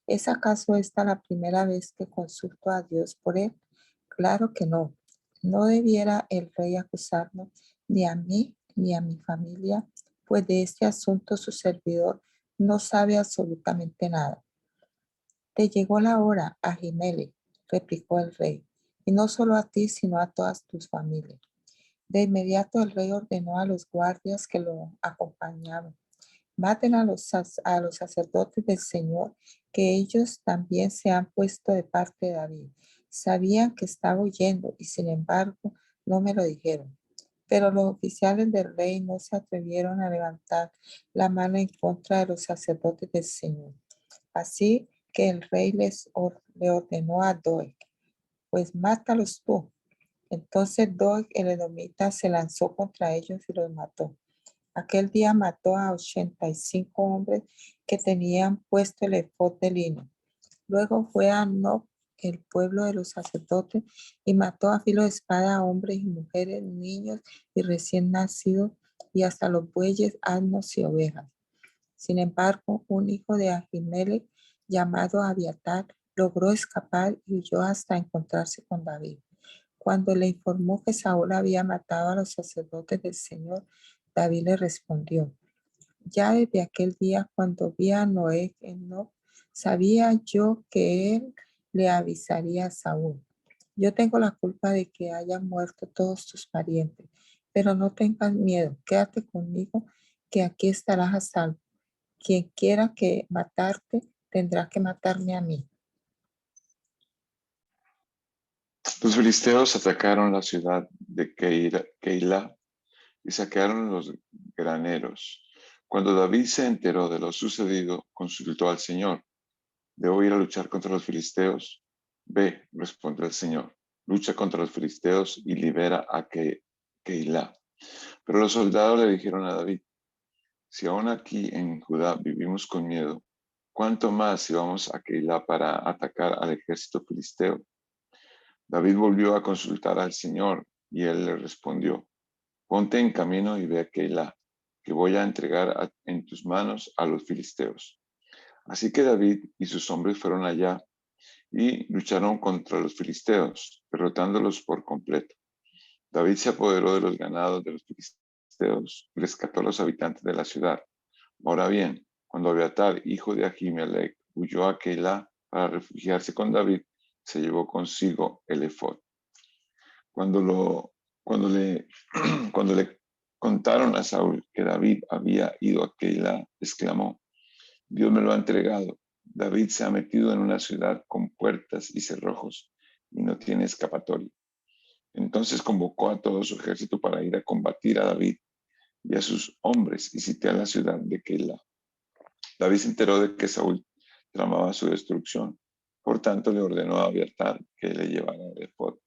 ¿Es acaso esta la primera vez que consulto a Dios por él? Claro que no. No debiera el rey acusarnos ni a mí ni a mi familia, pues de este asunto su servidor no sabe absolutamente nada. Te llegó la hora, Ahimelech, replicó el rey, y no solo a ti, sino a todas tus familias. De inmediato el rey ordenó a los guardias que lo acompañaban: maten a los sacerdotes del Señor, que ellos también se han puesto de parte de David. Sabían que estaba huyendo y sin embargo no me lo dijeron. Pero los oficiales del rey no se atrevieron a levantar la mano en contra de los sacerdotes del Señor. Así que el rey le ordenó a Doeg: pues mátalos tú. Entonces Doeg el edomita se lanzó contra ellos y los mató. Aquel día mató a 85 hombres que tenían puesto el efod de lino. Luego fue a Nob, el pueblo de los sacerdotes, y mató a filo de espada a hombres y mujeres, niños y recién nacidos, y hasta los bueyes, asnos y ovejas. Sin embargo, un hijo de Ahimelech, llamado Abiatar, logró escapar y huyó hasta encontrarse con David. Cuando le informó que Saúl había matado a los sacerdotes del Señor, David le respondió: ya desde aquel día, cuando vi a Noé en Nob, sabía yo que él le avisaría a Saúl: yo tengo la culpa de que hayan muerto todos tus parientes, pero no tengas miedo, quédate conmigo, que aquí estarás a salvo. Quien quiera que matarte, tendrá que matarme a mí. Los filisteos atacaron la ciudad de Keilah y saquearon los graneros. Cuando David se enteró de lo sucedido, consultó al Señor: ¿debo ir a luchar contra los filisteos? Ve, respondió el Señor, lucha contra los filisteos y libera a Keilah. Pero los soldados le dijeron a David: si aún aquí en Judá vivimos con miedo, ¿cuánto más si vamos a Keilah para atacar al ejército filisteo? David volvió a consultar al Señor y él le respondió: ponte en camino y ve a Keilah, que voy a entregar en tus manos a los filisteos. Así que David y sus hombres fueron allá y lucharon contra los filisteos, derrotándolos por completo. David se apoderó de los ganados de los filisteos y rescató a los habitantes de la ciudad. Ahora bien, cuando Abiatar, hijo de Ahimelech, huyó a Keilah para refugiarse con David, se llevó consigo el efod. Cuando le contaron a Saúl que David había ido a Keilah, exclamó: Dios me lo ha entregado. David se ha metido en una ciudad con puertas y cerrojos y no tiene escapatoria. Entonces convocó a todo su ejército para ir a combatir a David y a sus hombres y sitiar la ciudad de Keilah. David se enteró de que Saúl tramaba su destrucción. Por tanto, le ordenó a Abiatar que le llevara el efod.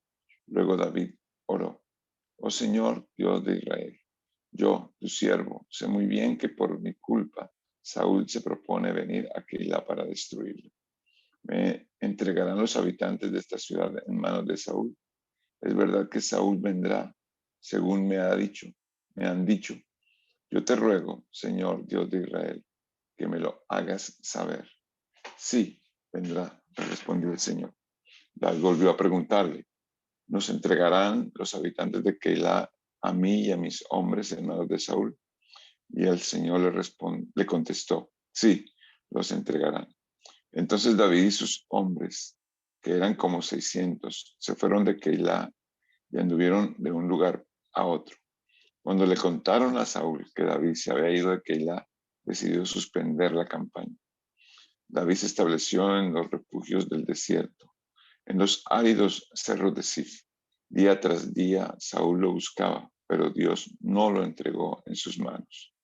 Luego David oró: Oh Señor, Dios de Israel, yo, tu siervo, sé muy bien que por mi culpa Saúl se propone venir a Keilah para destruirlo. ¿Me entregarán los habitantes de esta ciudad en manos de Saúl? Es verdad que Saúl vendrá, según me han dicho. Yo te ruego, Señor Dios de Israel, que me lo hagas saber. Sí, vendrá, respondió el Señor. David volvió a preguntarle: ¿Nos entregarán los habitantes de Keilah a mí y a mis hombres en manos de Saúl? Y el Señor le contestó: Sí, los entregarán. Entonces David y sus hombres, que eran como 600, se fueron de Keilah y anduvieron de un lugar a otro. Cuando le contaron a Saúl que David se había ido de Keilah, decidió suspender la campaña. David se estableció en los refugios del desierto, en los áridos cerros de Sif. Día tras día Saúl lo buscaba, pero Dios no lo entregó en sus manos.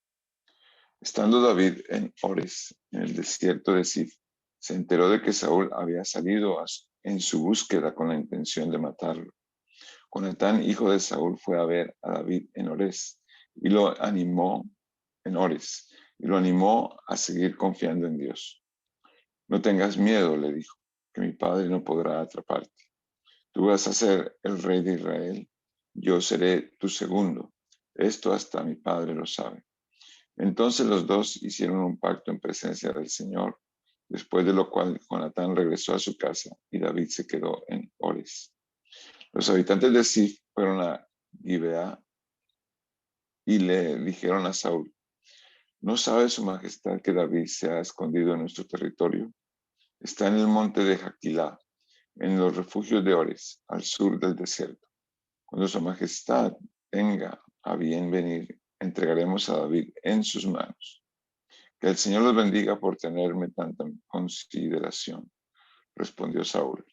Estando David en Ores, en el desierto de Sif, se enteró de que Saúl había salido en su búsqueda con la intención de matarlo. Jonatán, hijo de Saúl, fue a ver a David en Ores y lo animó a seguir confiando en Dios. No tengas miedo, le dijo, que mi padre no podrá atraparte. Tú vas a ser el rey de Israel, yo seré tu segundo. Esto hasta mi padre lo sabe. Entonces los dos hicieron un pacto en presencia del Señor, después de lo cual Jonatán regresó a su casa y David se quedó en Ores. Los habitantes de Sif fueron a Gibeá y le dijeron a Saúl: ¿No sabe su majestad que David se ha escondido en nuestro territorio? Está en el monte de Jaquilá, en los refugios de Ores, al sur del desierto. Cuando su majestad tenga a bien venir, entregaremos a David en sus manos. Que el Señor los bendiga por tenerme tanta consideración, respondió Saúl.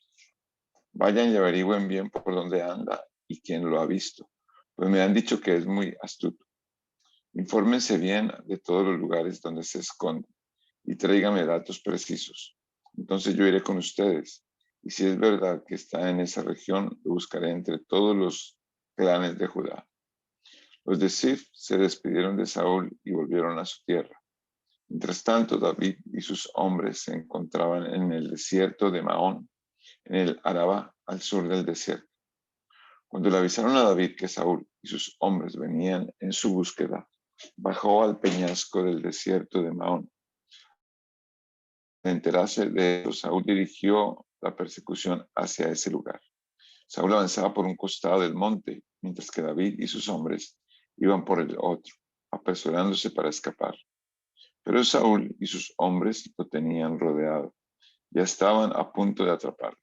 Vayan y averigüen bien por dónde anda y quién lo ha visto, pues me han dicho que es muy astuto. Infórmense bien de todos los lugares donde se esconde y tráigame datos precisos. Entonces yo iré con ustedes, y si es verdad que está en esa región, lo buscaré entre todos los clanes de Judá. Los de Sif se despidieron de Saúl y volvieron a su tierra. Mientras tanto, David y sus hombres se encontraban en el desierto de Maón, en el Arabá, al sur del desierto. Cuando le avisaron a David que Saúl y sus hombres venían en su búsqueda, bajó al peñasco del desierto de Maón. Al enterarse de esto, Saúl dirigió la persecución hacia ese lugar. Saúl avanzaba por un costado del monte, mientras que David y sus hombres iban por el otro, apresurándose para escapar. Pero Saúl y sus hombres lo tenían rodeado. Ya estaban a punto de atraparlo.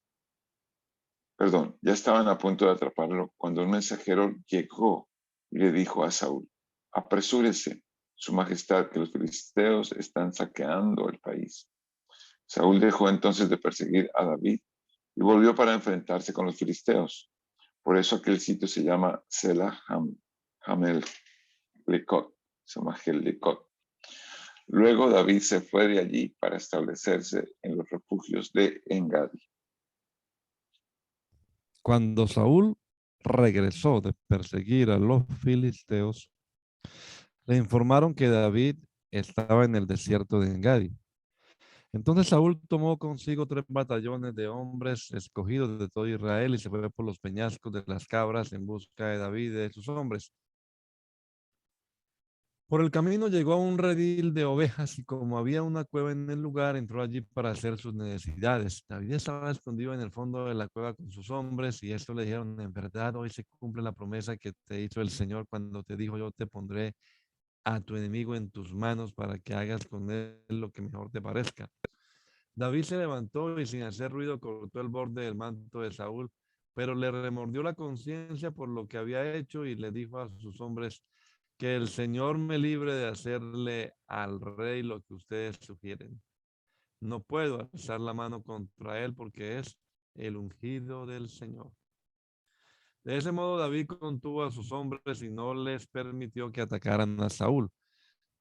Cuando un mensajero llegó y le dijo a Saúl: apresúrese, su majestad, que los filisteos están saqueando el país. Saúl dejó entonces de perseguir a David y volvió para enfrentarse con los filisteos. Por eso aquel sitio se llama Selah Hamelekot. Luego David se fue de allí para establecerse en los refugios de Engadi. Cuando Saúl regresó de perseguir a los filisteos, le informaron que David estaba en el desierto de Engadi. Entonces Saúl tomó consigo 3 batallones de hombres escogidos de todo Israel y se fue por los peñascos de las cabras en busca de David y de sus hombres. Por el camino llegó a un redil de ovejas y como había una cueva en el lugar, entró allí para hacer sus necesidades. David estaba escondido en el fondo de la cueva con sus hombres y esto le dijeron, en verdad hoy se cumple la promesa que te hizo el Señor cuando te dijo, yo te pondré a tu enemigo en tus manos para que hagas con él lo que mejor te parezca. David se levantó y sin hacer ruido cortó el borde del manto de Saúl, pero le remordió la conciencia por lo que había hecho y le dijo a sus hombres, que el Señor me libre de hacerle al rey lo que ustedes sugieren. No puedo alzar la mano contra él porque es el ungido del Señor. De ese modo David contuvo a sus hombres y no les permitió que atacaran a Saúl.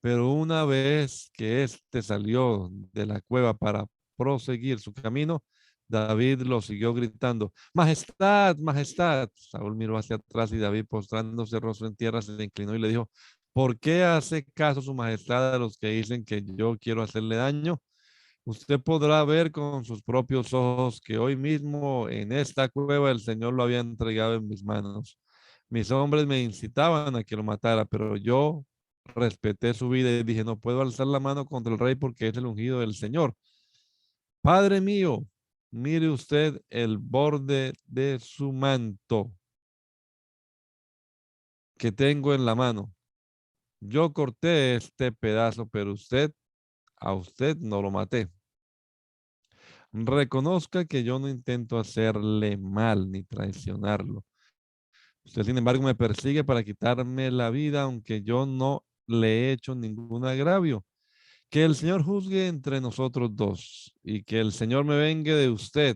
Pero una vez que éste salió de la cueva para proseguir su camino, David lo siguió gritando, Majestad, Majestad. Saúl miró hacia atrás y David, postrándose rostro en tierra, se inclinó y le dijo, ¿por qué hace caso su majestad a los que dicen que yo quiero hacerle daño? Usted podrá ver con sus propios ojos que hoy mismo en esta cueva el Señor lo había entregado en mis manos. Mis hombres me incitaban a que lo matara, pero yo respeté su vida y dije, no puedo alzar la mano contra el rey porque es el ungido del Señor. Padre mío, mire usted el borde de su manto que tengo en la mano. Yo corté este pedazo, pero a usted no lo maté. Reconozca que yo no intento hacerle mal ni traicionarlo. Usted, sin embargo, me persigue para quitarme la vida, aunque yo no le he hecho ningún agravio. Que el Señor juzgue entre nosotros dos y que el Señor me vengue de usted.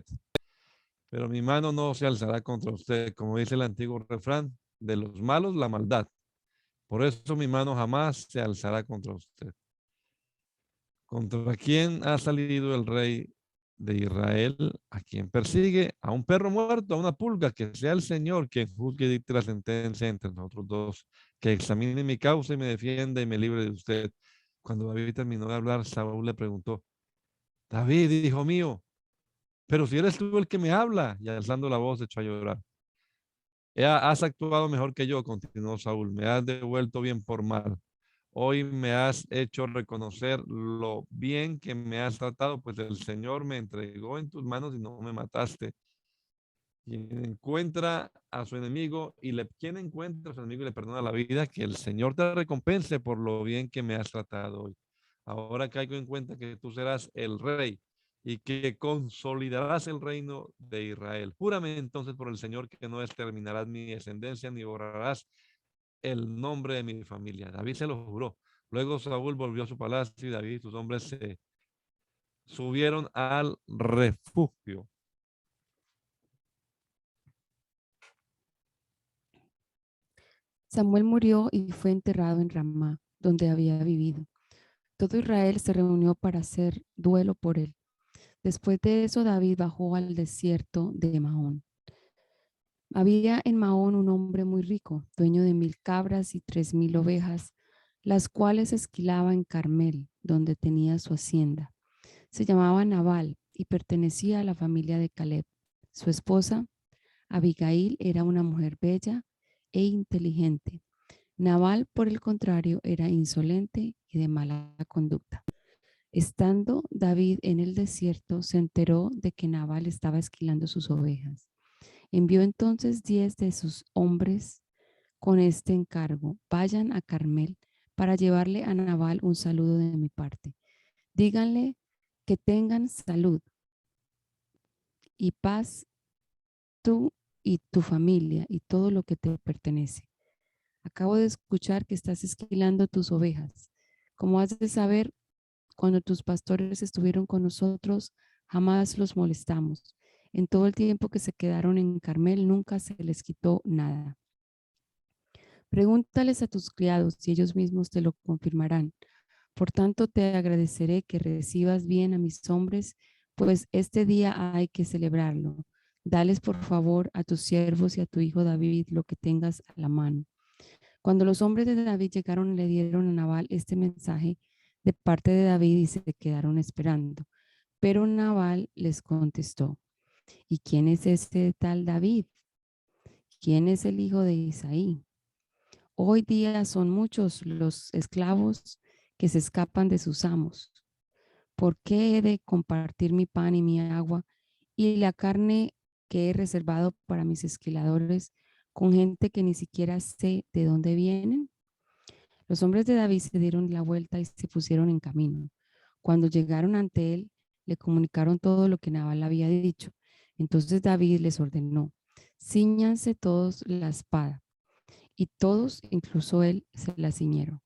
Pero mi mano no se alzará contra usted, como dice el antiguo refrán, de los malos la maldad. Por eso mi mano jamás se alzará contra usted. ¿Contra quién ha salido el rey de Israel? ¿A quien persigue? A un perro muerto, a una pulga, que sea el Señor quien juzgue y dicte la sentencia entre nosotros dos, que examine mi causa y me defienda y me libre de usted. Cuando David terminó de hablar, Saúl le preguntó, David, hijo mío, pero si eres tú el que me habla, y alzando la voz echó a llorar. Has actuado mejor que yo, continuó Saúl, me has devuelto bien por mal. Hoy me has hecho reconocer lo bien que me has tratado, pues el Señor me entregó en tus manos y no me mataste. Quien encuentra a su enemigo quien encuentra a su enemigo y le perdona la vida, que el Señor te recompense por lo bien que me has tratado hoy. Ahora caigo en cuenta que tú serás el rey y que consolidarás el reino de Israel. Júrame entonces por el Señor que no exterminarás mi descendencia ni borrarás el nombre de mi familia. David se lo juró. Luego Saúl volvió a su palacio y David y sus hombres se subieron al refugio. Samuel murió y fue enterrado en Ramá, donde había vivido. Todo Israel se reunió para hacer duelo por él. Después de eso, David bajó al desierto de Mahón. Había en Mahón un hombre muy rico, dueño de 1000 cabras y 3000 ovejas, las cuales esquilaba en Carmel, donde tenía su hacienda. Se llamaba Nabal y pertenecía a la familia de Caleb. Su esposa, Abigail, era una mujer bella e inteligente. Nabal, por el contrario, era insolente y de mala conducta. Estando David en el desierto, se enteró de que Nabal estaba esquilando sus ovejas. Envió entonces 10 de sus hombres con este encargo: vayan a Carmel para llevarle a Nabal un saludo de mi parte. Díganle que tengan salud y paz tú y tu familia y todo lo que te pertenece. Acabo de escuchar que estás esquilando tus ovejas. Como has de saber, cuando tus pastores estuvieron con nosotros, jamás los molestamos. En todo el tiempo que se quedaron en Carmel, nunca se les quitó nada. Pregúntales a tus criados y ellos mismos te lo confirmarán. Por tanto, te agradeceré que recibas bien a mis hombres, pues este día hay que celebrarlo. Dales, por favor, a tus siervos y a tu hijo David lo que tengas a la mano. Cuando los hombres de David llegaron, le dieron a Nabal este mensaje de parte de David y se quedaron esperando. Pero Nabal les contestó: ¿y quién es ese tal David? ¿Quién es el hijo de Isaí? Hoy día son muchos los esclavos que se escapan de sus amos. ¿Por qué he de compartir mi pan y mi agua y la carne que he reservado para mis esquiladores con gente que ni siquiera sé de dónde vienen? Los hombres de David se dieron la vuelta y se pusieron en camino. Cuando llegaron ante él, le comunicaron todo lo que Nabal había dicho. Entonces David les ordenó: cíñanse todos la espada. Y todos, incluso él, se la ciñeron.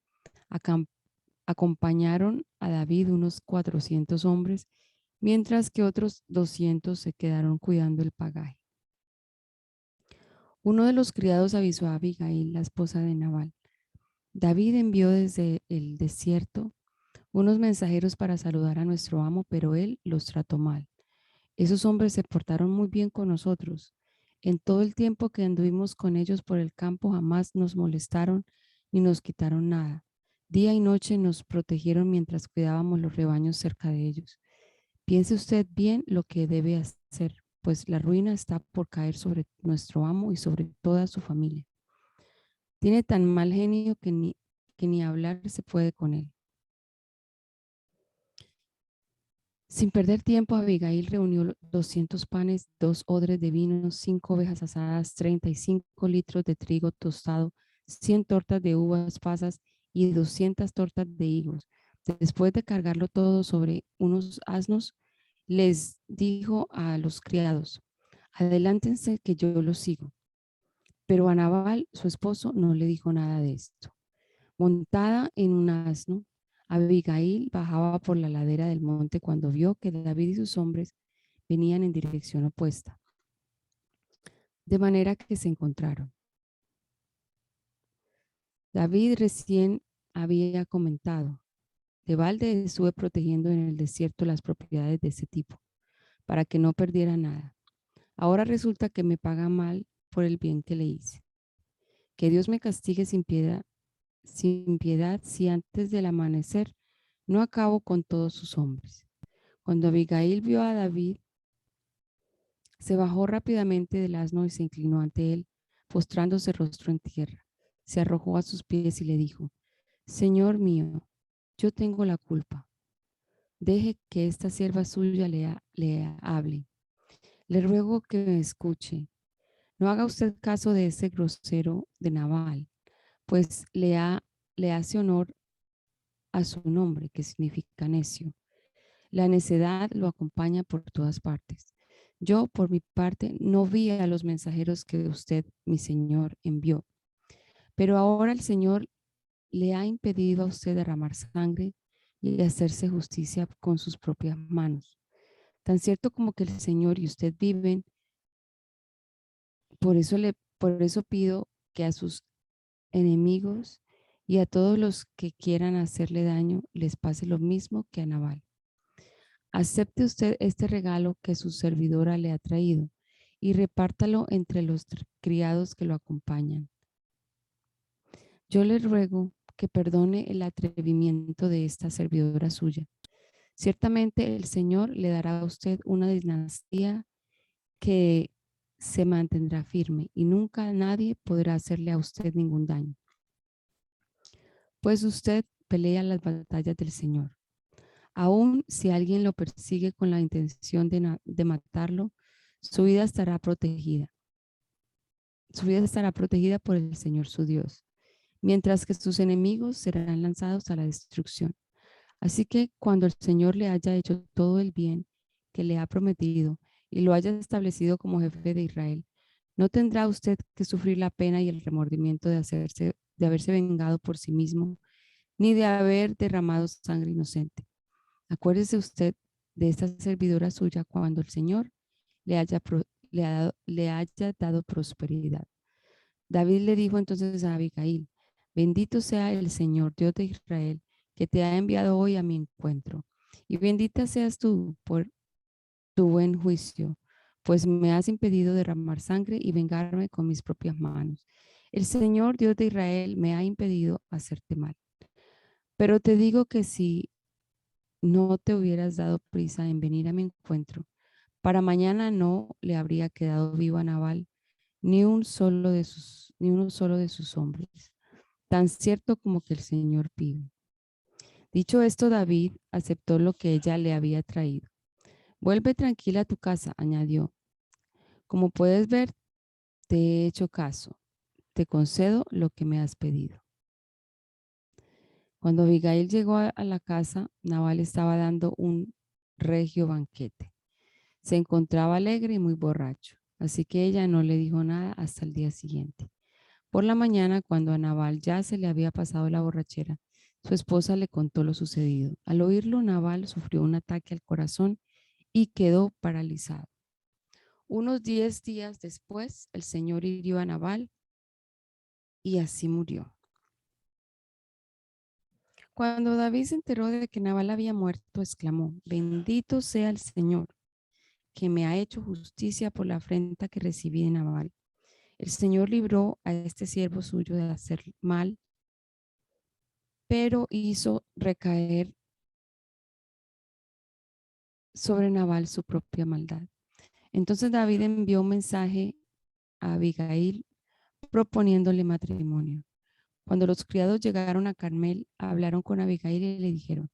Acompañaron a David unos 400 hombres, mientras que otros 200 se quedaron cuidando el pagaje. Uno de los criados avisó a Abigail, la esposa de Nabal: David envió desde el desierto unos mensajeros para saludar a nuestro amo, pero él los trató mal. Esos hombres se portaron muy bien con nosotros. En todo el tiempo que anduvimos con ellos por el campo, jamás nos molestaron ni nos quitaron nada. Día y noche nos protegieron mientras cuidábamos los rebaños cerca de ellos. Piense usted bien lo que debe hacer, pues la ruina está por caer sobre nuestro amo y sobre toda su familia. Tiene tan mal genio que ni hablar se puede con él. Sin perder tiempo, Abigail reunió 200 panes, 2 odres de vino, 5 ovejas asadas, 35 litros de trigo tostado, 100 tortas de uvas pasas y 200 tortas de higos. Después de cargarlo todo sobre unos asnos, les dijo a los criados: adelántense que yo los sigo. Pero a Nabal, su esposo, no le dijo nada de esto. Montada en un asno, Abigail bajaba por la ladera del monte cuando vio que David y sus hombres venían en dirección opuesta, de manera que se encontraron. David recién había comentado: de balde estuve protegiendo en el desierto las propiedades de ese tipo, para que no perdiera nada. Ahora resulta que me paga mal por el bien que le hice. Que Dios me castigue sin piedad si antes del amanecer no acabo con todos sus hombres. Cuando Abigail vio a David, se bajó rápidamente del asno y se inclinó ante él, postrándose rostro en tierra. Se arrojó a sus pies y le dijo: Señor mío, yo tengo la culpa. Deje que esta sierva suya le hable. Le ruego que me escuche. No haga usted caso de ese grosero de Nabal, pues le hace honor a su nombre, que significa necio. La necedad lo acompaña por todas partes. Yo, por mi parte, no vi a los mensajeros que usted, mi señor, envió. Pero ahora el Señor le ha impedido a usted derramar sangre y hacerse justicia con sus propias manos. Tan cierto como que el Señor y usted viven, por eso pido que a sus enemigos y a todos los que quieran hacerle daño les pase lo mismo que a Nabal. Acepte usted este regalo que su servidora le ha traído y repártalo entre los criados que lo acompañan. Yo le ruego que perdone el atrevimiento de esta servidora suya. Ciertamente el Señor le dará a usted una dinastía que se mantendrá firme y nunca nadie podrá hacerle a usted ningún daño. Pues usted pelea las batallas del Señor. Aún si alguien lo persigue con la intención de matarlo, su vida estará protegida. Su vida estará protegida por el Señor su Dios, mientras que sus enemigos serán lanzados a la destrucción. Así que cuando el Señor le haya hecho todo el bien que le ha prometido y lo haya establecido como jefe de Israel, no tendrá usted que sufrir la pena y el remordimiento de haberse vengado por sí mismo, ni de haber derramado sangre inocente. Acuérdese usted de esta servidora suya cuando el Señor le haya dado prosperidad. David le dijo entonces a Abigail: bendito sea el Señor, Dios de Israel, que te ha enviado hoy a mi encuentro. Y bendita seas tú por tu buen juicio, pues me has impedido derramar sangre y vengarme con mis propias manos. El Señor, Dios de Israel, me ha impedido hacerte mal. Pero te digo que si no te hubieras dado prisa en venir a mi encuentro, para mañana no le habría quedado vivo a Nabal ni uno solo de sus hombres. tan cierto como que el Señor vive. Dicho esto, David aceptó lo que ella le había traído. Vuelve tranquila a tu casa, añadió. Como puedes ver, te he hecho caso. Te concedo lo que me has pedido. Cuando Abigail llegó a la casa, Nabal estaba dando un regio banquete. Se encontraba alegre y muy borracho, así que ella no le dijo nada hasta el día siguiente. Por la mañana, cuando a Nabal ya se le había pasado la borrachera, su esposa le contó lo sucedido. Al oírlo, Nabal sufrió un ataque al corazón y quedó paralizado. Unos 10 días después, el Señor hirió a Nabal y así murió. Cuando David se enteró de que Nabal había muerto, exclamó: bendito sea el Señor, que me ha hecho justicia por la afrenta que recibí de Nabal. El Señor libró a este siervo suyo de hacer mal, pero hizo recaer sobre Nabal su propia maldad. Entonces David envió un mensaje a Abigail proponiéndole matrimonio. Cuando los criados llegaron a Carmel, hablaron con Abigail y le dijeron: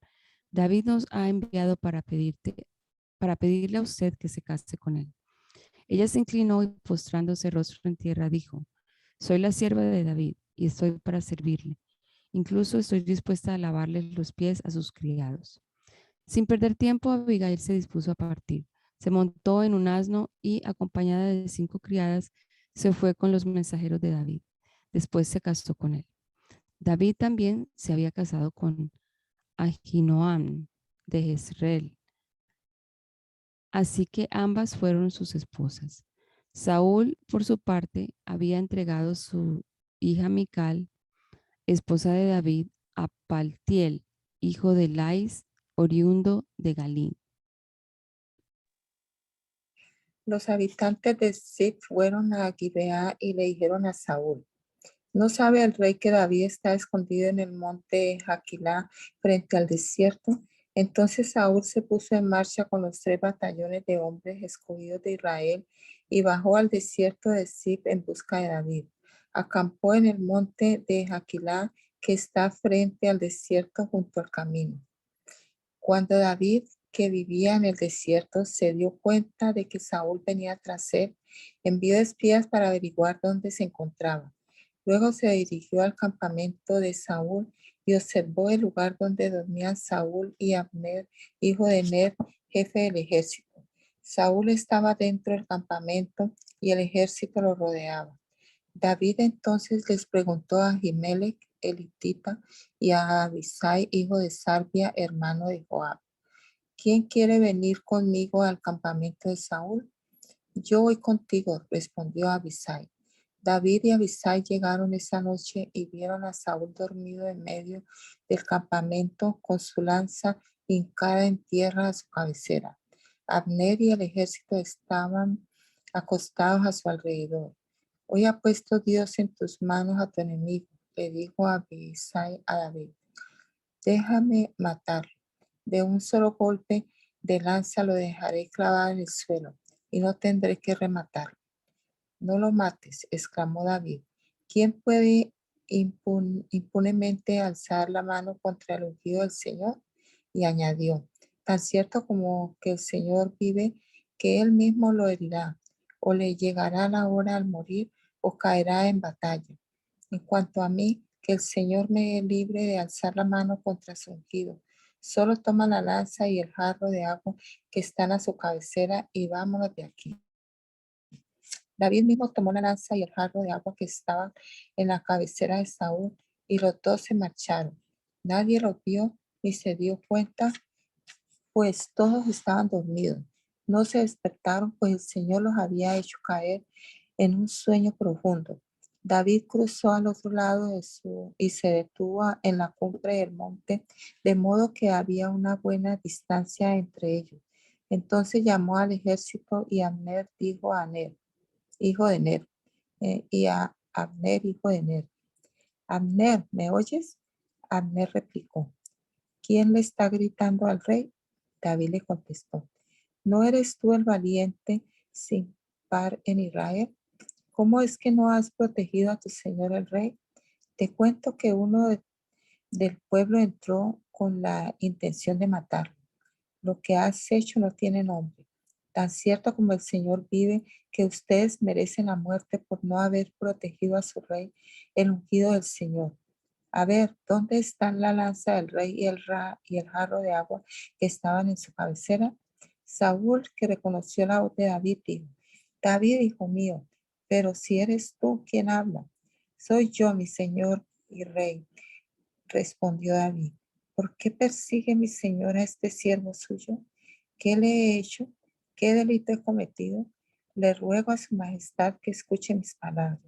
David nos ha enviado para pedirle a usted que se case con él. Ella se inclinó y postrándose rostro en tierra dijo: soy la sierva de David y estoy para servirle. Incluso estoy dispuesta a lavarle los pies a sus criados. Sin perder tiempo, Abigail se dispuso a partir. Se montó en un asno y, acompañada de 5 criadas, se fue con los mensajeros de David. Después se casó con él. David también se había casado con Ahinoam de Jezreel, así que ambas fueron sus esposas. Saúl, por su parte, había entregado su hija Mical, esposa de David, a Paltiel, hijo de Lais, oriundo de Galín. Los habitantes de Ziph fueron a Gibeá y le dijeron a Saúl: ¿no sabe el rey que David está escondido en el monte Jaquilá frente al desierto? Entonces Saúl se puso en marcha con los 3 batallones de hombres escogidos de Israel y bajó al desierto de Ziph en busca de David. Acampó en el monte de Jaquilá que está frente al desierto junto al camino. Cuando David, que vivía en el desierto, se dio cuenta de que Saúl venía tras él, envió espías para averiguar dónde se encontraba. Luego se dirigió al campamento de Saúl y observó el lugar donde dormían Saúl y Abner, hijo de Ner, jefe del ejército. Saúl estaba dentro del campamento y el ejército lo rodeaba. David entonces les preguntó a Ahimelech, el hitita, y a Abisai, hijo de Sarbia, hermano de Joab: ¿quién quiere venir conmigo al campamento de Saúl? Yo voy contigo, respondió Abisai. David y Abisai llegaron esa noche y vieron a Saúl dormido en medio del campamento con su lanza hincada en tierra a su cabecera. Abner y el ejército estaban acostados a su alrededor. Hoy ha puesto Dios en tus manos a tu enemigo, le dijo Abisai a David. Déjame matarlo. De un solo golpe de lanza lo dejaré clavado en el suelo y no tendré que rematarlo. No lo mates, exclamó David. ¿Quién puede impunemente alzar la mano contra el ungido del Señor? Y añadió: tan cierto como que el Señor vive, que él mismo lo herirá, o le llegará la hora al morir, o caerá en batalla. En cuanto a mí, que el Señor me libre de alzar la mano contra su ungido. Solo toma la lanza y el jarro de agua que están a su cabecera y vámonos de aquí. David mismo tomó la lanza y el jarro de agua que estaban en la cabecera de Saúl y los 2 se marcharon. Nadie los vio ni se dio cuenta, pues todos estaban dormidos. No se despertaron, pues el Señor los había hecho caer en un sueño profundo. David cruzó al otro lado y se detuvo en la cumbre del monte, de modo que había una buena distancia entre ellos. Entonces llamó al ejército y Abner dijo a Ner, hijo de Ner, y a Abner, hijo de Ner: Abner, ¿me oyes? Abner replicó: ¿quién le está gritando al rey? David le contestó: ¿no eres tú el valiente sin par en Israel? ¿Cómo es que no has protegido a tu señor el rey? Te cuento que del pueblo entró con la intención de matarlo. Lo que has hecho no tiene nombre. Tan cierto como el Señor vive, que ustedes merecen la muerte por no haber protegido a su rey, el ungido del Señor. A ver, ¿dónde están la lanza del rey y el jarro de agua que estaban en su cabecera? Saúl, que reconoció la voz de David, dijo: David, hijo mío, pero si eres tú quien habla. Soy yo, mi Señor y rey, respondió David. ¿Por qué persigue mi Señor a este siervo suyo? ¿Qué le he hecho? ¿Qué delito he cometido? Le ruego a su majestad que escuche mis palabras.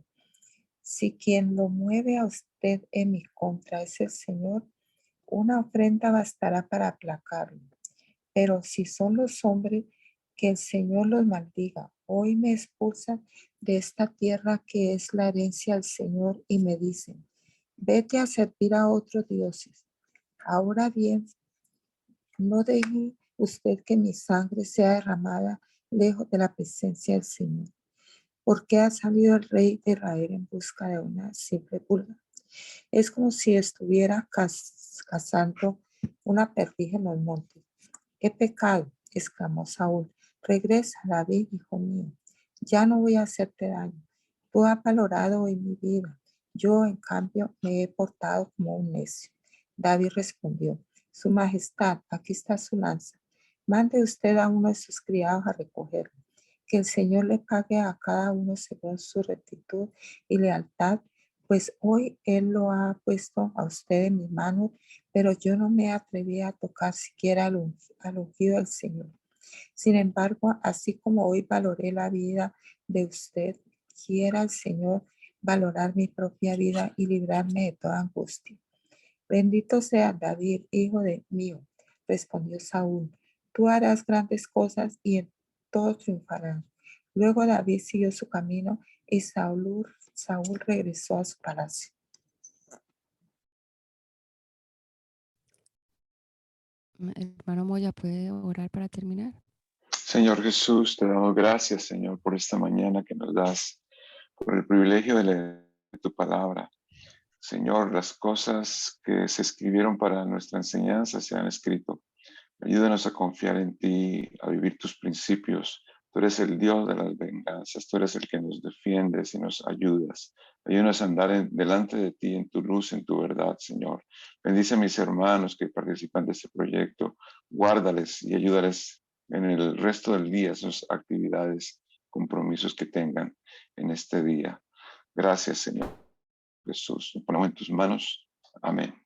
Si quien lo mueve a usted en mi contra es el Señor, una ofrenda bastará para aplacarlo. Pero si son los hombres, que el Señor los maldiga. Hoy me expulsan de esta tierra que es la herencia del Señor y me dicen: vete a servir a otros dioses. Ahora bien, no deje usted que mi sangre sea derramada lejos de la presencia del Señor. ¿Por qué ha salido el rey de Israel en busca de una simple pulga? Es como si estuviera cazando una perdiz en los montes. ¡Qué pecado!, exclamó Saúl. Regresa, David, hijo mío. Ya no voy a hacerte daño. Tú has valorado hoy mi vida. Yo, en cambio, me he portado como un necio. David respondió: Su majestad, aquí está su lanza. Mande usted a uno de sus criados a recogerlo. Que el Señor le pague a cada uno según su rectitud y lealtad, pues hoy Él lo ha puesto a usted en mis manos, pero yo no me atreví a tocar siquiera al ungido del Señor. Sin embargo, así como hoy valoré la vida de usted, quiera el Señor valorar mi propia vida y librarme de toda angustia. Bendito sea David, hijo de mío, respondió Saúl. Tú harás grandes cosas y en todo triunfarás. Luego David siguió su camino y Saúl regresó a su palacio. Hermano Moya, ¿puede orar para terminar? Señor Jesús, te damos gracias, Señor, por esta mañana que nos das, por el privilegio de leer tu palabra. Señor, las cosas que se escribieron para nuestra enseñanza se han escrito. Ayúdanos a confiar en ti, a vivir tus principios. Tú eres el Dios de las venganzas, tú eres el que nos defiendes y nos ayudas. Ayúdanos a andar delante de ti en tu luz, en tu verdad, Señor. Bendice a mis hermanos que participan de este proyecto. Guárdales y ayúdales en el resto del día, sus actividades, compromisos que tengan en este día. Gracias, Señor Jesús. Nos ponemos en tus manos. Amén.